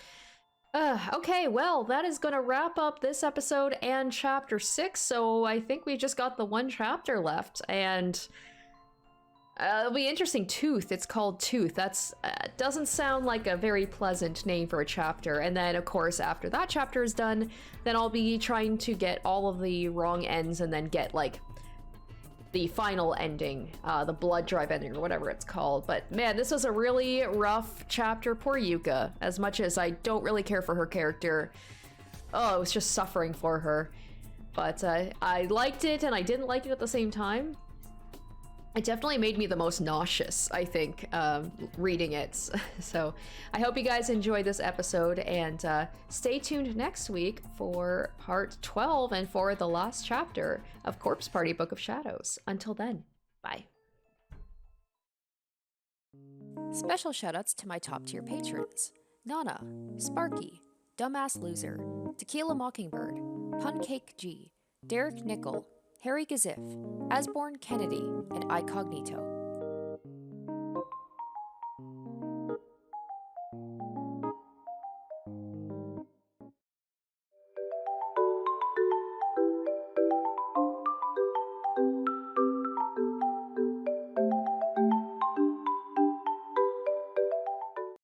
Okay, well, that is gonna wrap up this episode and chapter 6, so I think we just got the one chapter left, and it'll be interesting. Tooth, it's called Tooth. That's doesn't sound like a very pleasant name for a chapter. And then, of course, after that chapter is done, then I'll be trying to get all of the wrong ends and then get, like, the final ending, the blood drive ending or whatever it's called. But man, this was a really rough chapter. Poor Yuka. As much as I don't really care for her character, oh, I was just suffering for her. But I liked it and I didn't like it at the same time. it definitely made me the most nauseous, I think, reading it. So I hope you guys enjoyed this episode, and stay tuned next week for part 12 and for the last chapter of Corpse Party Book of Shadows. Until then, bye. Special shoutouts to my top tier patrons: Nana, Sparky, Dumbass Loser, Tequila Mockingbird, Puncake G, Derek Nickel, Harry Gazif, Asborn Kennedy, and Icognito.